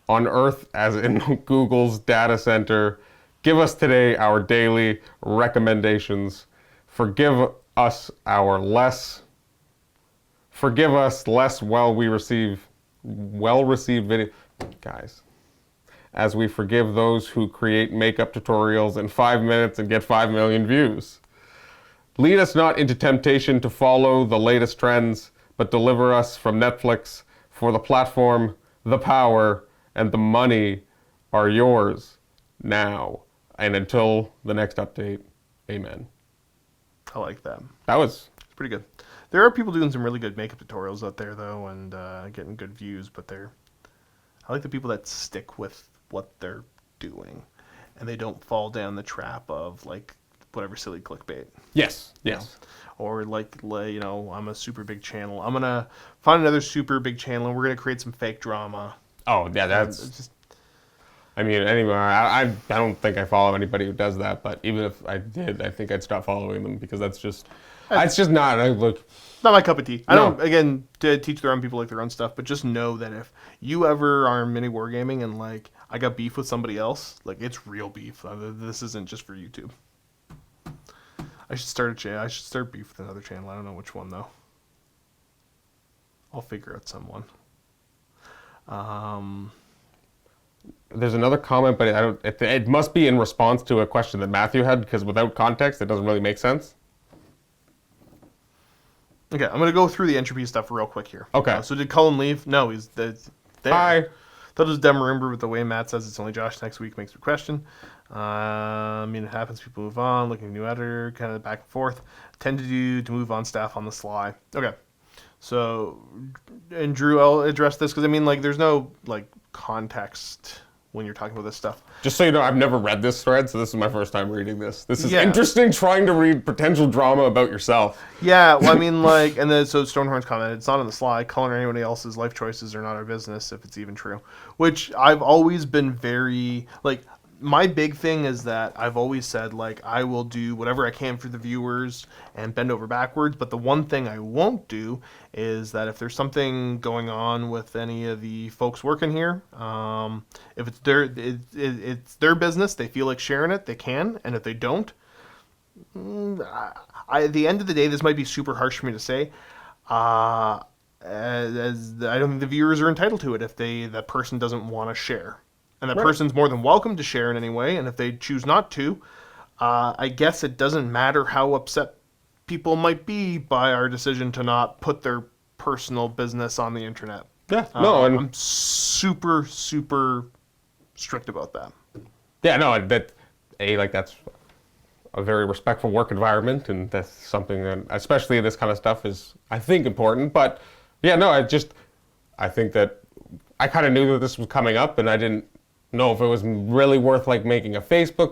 On Earth as in Google's data center, give us today our daily recommendations. Forgive us our less, forgive us less well-received video, guys, as we forgive those who create makeup tutorials in 5 minutes and get 5 million views. Lead us not into temptation to follow the latest trends, but deliver us from Netflix, for the platform, the power, and the money are yours now. And until the next update, amen. I like that. That was It's pretty good. There are people doing some really good makeup tutorials out there, though, and getting good views, but I like the people that stick with what they're doing, and they don't fall down the trap of, like, whatever silly clickbait. yes. Or, like, I'm a super big channel. I'm going to find another super big channel, and we're going to create some fake drama. Oh, yeah, that's... Just, I mean, anyway, I don't think I follow anybody who does that, but even if I did, I think I'd stop following them because that's just... It's just not... Look, not my cup of tea. I No. don't, again, to teach their own people like their own stuff, but just know that if you ever are MiniWarGaming and, like, I got beef with somebody else, like, it's real beef. This isn't just for YouTube. I should start a channel. I should start beef with another channel. I don't know which one, though. I'll figure out someone. there's another comment, but I don't. It must be in response to a question that Matthew had, because without context, it doesn't really make sense. Okay, I'm gonna go through the entropy stuff real quick here. Okay. So did Cullen leave? No, he's there. Hi. Thought it was dumb. Remember, with the way Matt says it's only Josh next week makes me question. I mean, it happens. People move on, looking at a new editor, kind of back and forth. Tend to move on staff on the sly. Okay. So, and Drew, I'll address this because I mean, like, there's no like context when you're talking about this stuff. Just so you know, I've never read this thread, so this is my first time reading this. This is Yeah. interesting, trying to read potential drama about yourself. Yeah, well, I mean, like, and then so Stonehorn's comment, it's not on the sly. Cullen or anybody else's life choices are not our business, if it's even true. Which I've always been very, like, my big thing is that I've always said, like, I will do whatever I can for the viewers and bend over backwards, but the one thing I won't do is that if there's something going on with any of the folks working here, if it's it's their business, they feel like sharing it, they can, and if they don't, at the end of the day, this might be super harsh for me to say, as I don't think the viewers are entitled to it if that person doesn't want to share. And that Right. person's more than welcome to share in any way, and if they choose not to, I guess it doesn't matter how upset people might be by our decision to not put their personal business on the internet. Yeah, no, and I'm super, super strict about that. yeah, no, that's a very respectful work environment, and that's something that, especially this kind of stuff, is I think important. But yeah, no, I think that I kind of knew that this was coming up, and I didn't know if it was really worth like making a Facebook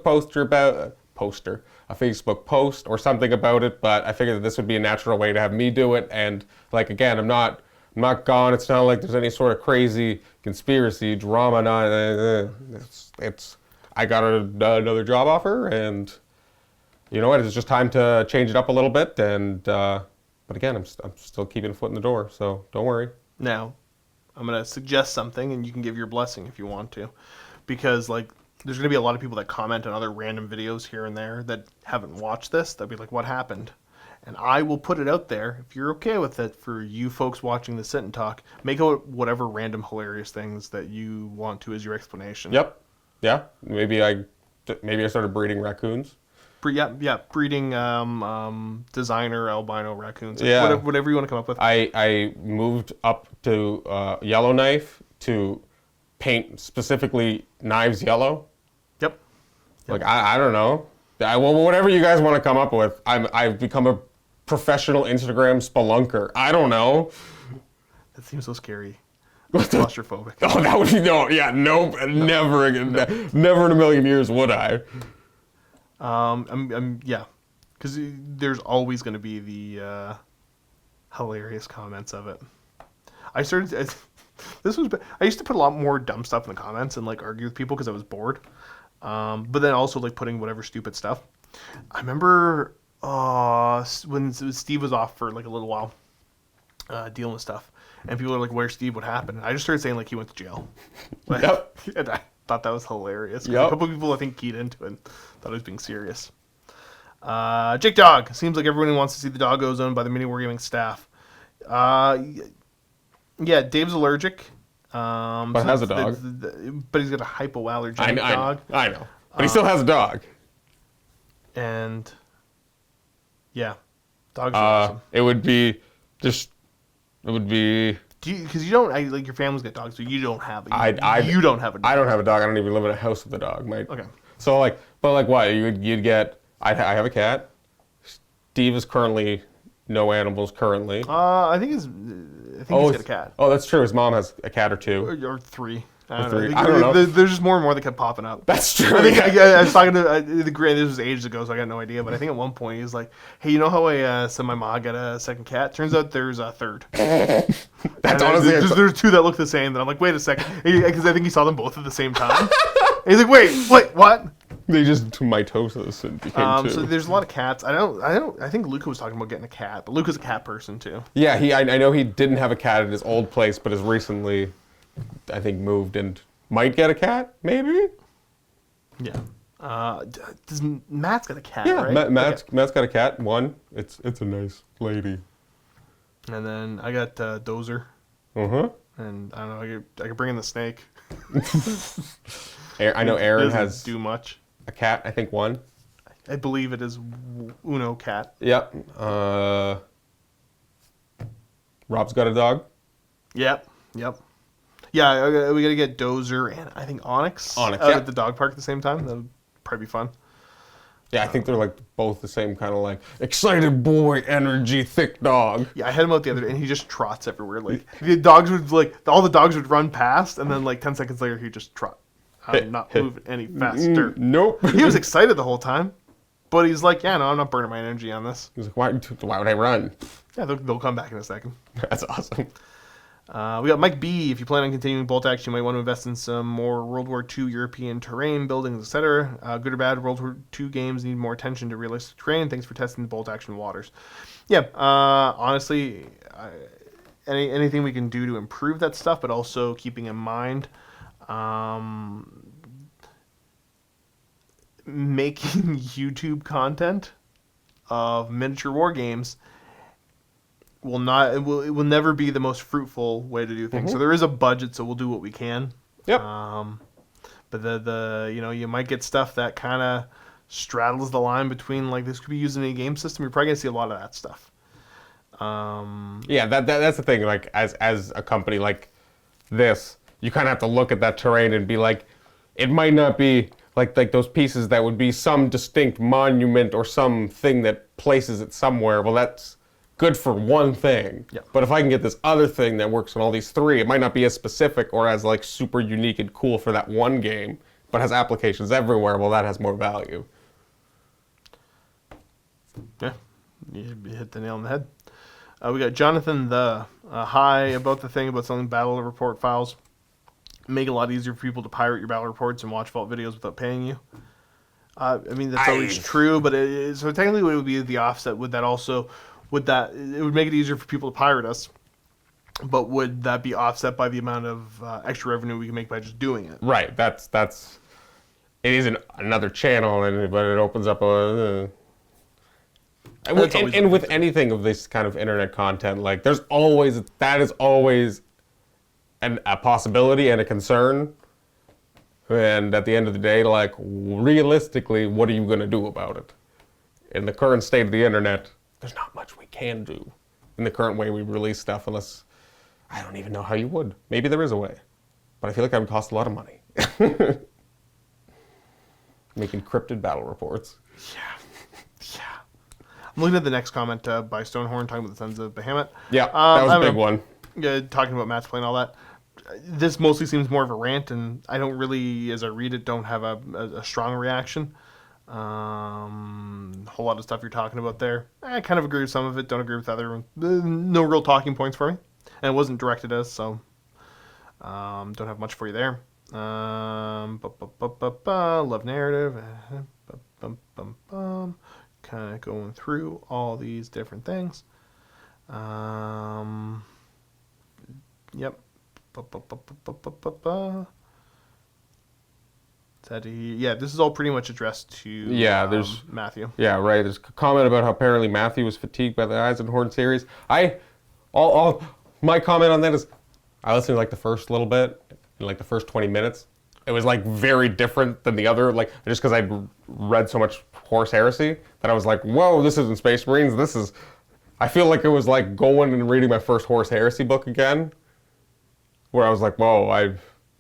a Facebook post or something about it. But I figured that this would be a natural way to have me do it, and like again, I'm not gone. It's not like there's any sort of crazy conspiracy drama. It's I got another job offer, and you know what? It's just time to change it up a little bit. And but again, I'm still keeping a foot in the door, so don't worry. Now, I'm going to suggest something, and you can give your blessing if you want to. Because, like, there's going to be a lot of people that comment on other random videos here and there that haven't watched this. They'll be like, what happened? And I will put it out there, if you're okay with it, for you folks watching the Sit and Talk. Make out whatever random hilarious things that you want to as your explanation. Yep. Yeah. Maybe I started breeding raccoons. Breeding designer albino raccoons. Yeah. Whatever you want to come up with. I moved up to Yellowknife to paint specifically knives yellow. Yep. Like I don't know. Whatever you guys want to come up with. I've become a professional Instagram spelunker. I don't know. That seems so scary. Claustrophobic. Oh, that would be nope, never again. Never in a million years would I. Because there's always going to be the hilarious comments of it. I used to put a lot more dumb stuff in the comments and like argue with people because I was bored. But then also like putting whatever stupid stuff. I remember when Steve was off for like a little while dealing with stuff, and people are like, "Where's Steve? What happened?" And I just started saying like he went to jail. Yep. And I thought that was hilarious. Yep. A couple of people I think keyed into it and thought I was being serious. Jake Dog. Seems like everyone wants to see the doggos owned by the MiniWarGaming staff. Yeah, Dave's allergic. But has a dog. But he's got a hypoallergenic dog. I know. But he still has a dog. And yeah, dogs are awesome. It would be just. It would be. Because you don't like your family's got dogs, so you don't have it. You don't have a dog. I don't have a dog. I don't even live in a house with a dog. Okay. So but what you'd get? I have a cat. Steve is currently no animals currently. I think he's got a cat. Oh, that's true. His mom has a cat or two. Or three. I don't know. There's just more and more that kept popping up. That's true. I think I was talking to the Gray. This was ages ago, so I got no idea. But I think at one point he was like, "Hey, you know how I said my mom got a second cat? Turns out there's a third." That's honestly. There's two that look the same. That I'm like, wait a second, because I think he saw them both at the same time. And he's like, wait, what? They just mitosis and became two. So there's a lot of cats. I think Luca was talking about getting a cat, but Luca's a cat person too. Yeah, I know he didn't have a cat at his old place, but has recently, I think, moved and might get a cat, maybe. Yeah. Matt's got a cat, yeah, right? Matt's got a cat. One. It's a nice lady. And then I got Dozer. And I don't know. I could bring in the snake. I know Aaron has do much. A cat, I think one. I believe it is Uno cat. Yep. Rob's got a dog. Yep. Yeah, we got to get Dozer and I think Onyx out at the dog park at the same time. That would probably be fun. Yeah, I think they're like both the same kind of like excited boy energy, thick dog. Yeah, I had him out the other day and he just trots everywhere. Like the dogs would all the dogs would run past and then like 10 seconds later he'd just trot. I'm not moving any faster. Nope. He was excited the whole time, but he's like, yeah, no, I'm not burning my energy on this. He's like, why would I run? Yeah, they'll come back in a second. That's awesome. We got Mike B. If you plan on continuing Bolt Action, you might want to invest in some more World War II European terrain, buildings, etc. Good or bad, World War II games need more attention to realistic terrain. Thanks for testing the Bolt Action waters. Yeah, honestly, anything we can do to improve that stuff, but also keeping in mind making YouTube content of miniature war games it will never be the most fruitful way to do things. So there is a budget, so we'll do what we can. Yep. But the you might get stuff that kind of straddles the line between like this could be used in a game system. You're probably gonna see a lot of that stuff. Yeah, that's the thing. Like as a company like this, you kind of have to look at that terrain and be like, it might not be like those pieces that would be some distinct monument or something that places it somewhere. Well, that's good for one thing. Yeah. But if I can get this other thing that works on all these three, it might not be as specific or as like super unique and cool for that one game, but has applications everywhere. Well, that has more value. Yeah, you hit the nail on the head. We got Jonathan hi about the thing about selling battle report files. Make it a lot easier for people to pirate your battle reports and watch vault videos without paying you. I mean, that's always true, but so technically it would be the offset. It would make it easier for people to pirate us, but would that be offset by the amount of extra revenue we can make by just doing it? Right. It isn't another channel, but it opens up and with anything of this kind of internet content, like that is always a possibility and a concern. And at the end of the day, like realistically, what are you going to do about it? In the current state of the internet, there's not much we can do in the current way we release stuff unless, I don't even know how you would. Maybe there is a way, but I feel like that would cost a lot of money. Make encrypted battle reports. Yeah. I'm looking at the next comment by Stonehorn talking about the Sons of Bahamut. Yeah, that was a big one. Talking about Matt's play and all that. This mostly seems more of a rant, and I don't really, as I read it, don't have a strong reaction. Whole lot of stuff you're talking about there. I kind of agree with some of it, don't agree with other. No real talking points for me. And it wasn't directed at us, so don't have much for you there. Love narrative. Kind of going through all these different things. Yep. Is That this is all pretty much addressed to there's Matthew. Yeah, right. There's a comment about how apparently Matthew was fatigued by the Eyes and Horn series. All my comment on that is, I listened to like the first little bit, in like the first 20 minutes. It was like very different than the other, like just because I'd read so much Horse Heresy that I was like, whoa, this isn't Space Marines. I feel like it was like going and reading my first Horse Heresy book again, where I was like, whoa,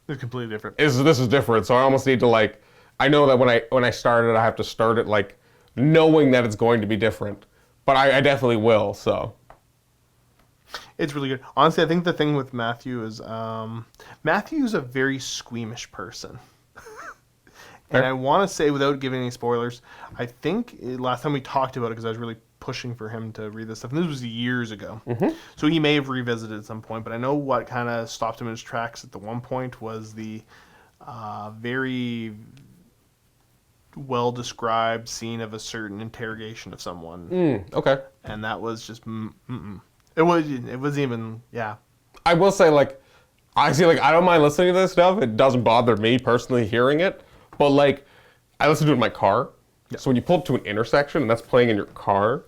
It's completely different. this is different. So I almost need to like, I know that when I start it, I have to start it like knowing that it's going to be different. But I definitely will. So it's really good. Honestly, I think the thing with Matthew is Matthew's a very squeamish person. And I want to say, without giving any spoilers, I think last time we talked about it, because I was really pushing for him to read this stuff, and this was years ago. So he may have revisited at some point, but I know what kind of stopped him in his tracks at the one point was the very well-described scene of a certain interrogation of someone. okay. And that was just, It wasn't even, I will say, like, I don't mind listening to this stuff. It doesn't bother me personally hearing it. But, like, I listen to it in my car. Yeah. So when you pull up to an intersection and that's playing in your car,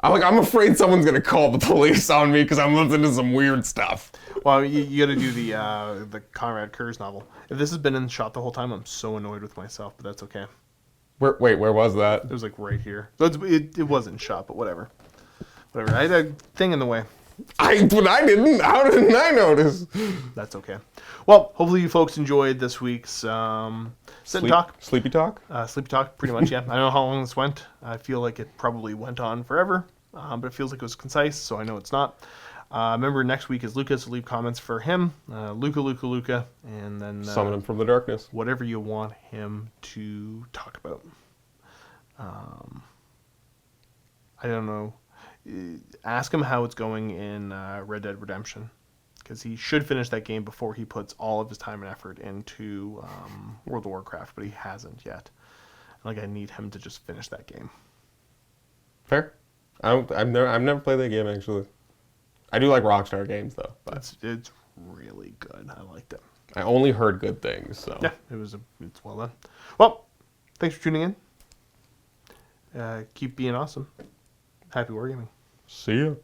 I'm afraid someone's going to call the police on me because I'm listening to some weird stuff. Well, you got to do the Conrad Kurz novel. If this has been in the shot the whole time, I'm so annoyed with myself, but that's okay. Where was that? It was, like, right here. So it wasn't shot, but whatever. Whatever. I had a thing in the way. But I didn't. How didn't I notice? That's okay. Well, hopefully you folks enjoyed this week's Sit and Talk. Sleepy Talk? Sleepy Talk, pretty much, yeah. I don't know how long this went. I feel like it probably went on forever, but it feels like it was concise, so I know it's not. Remember, next week is Luca, so leave comments for him. Luca, and then... Summon him from the darkness. Whatever you want him to talk about. I don't know. Ask him how it's going in Red Dead Redemption, because he should finish that game before he puts all of his time and effort into World of Warcraft, but he hasn't yet. Like, I need him to just finish that game. Fair. I've never played that game actually. I do like Rockstar games though. But It's really good. I liked it. I only heard good things. So yeah, it's well done. Well, thanks for tuning in. Keep being awesome. Happy wargaming. see ya.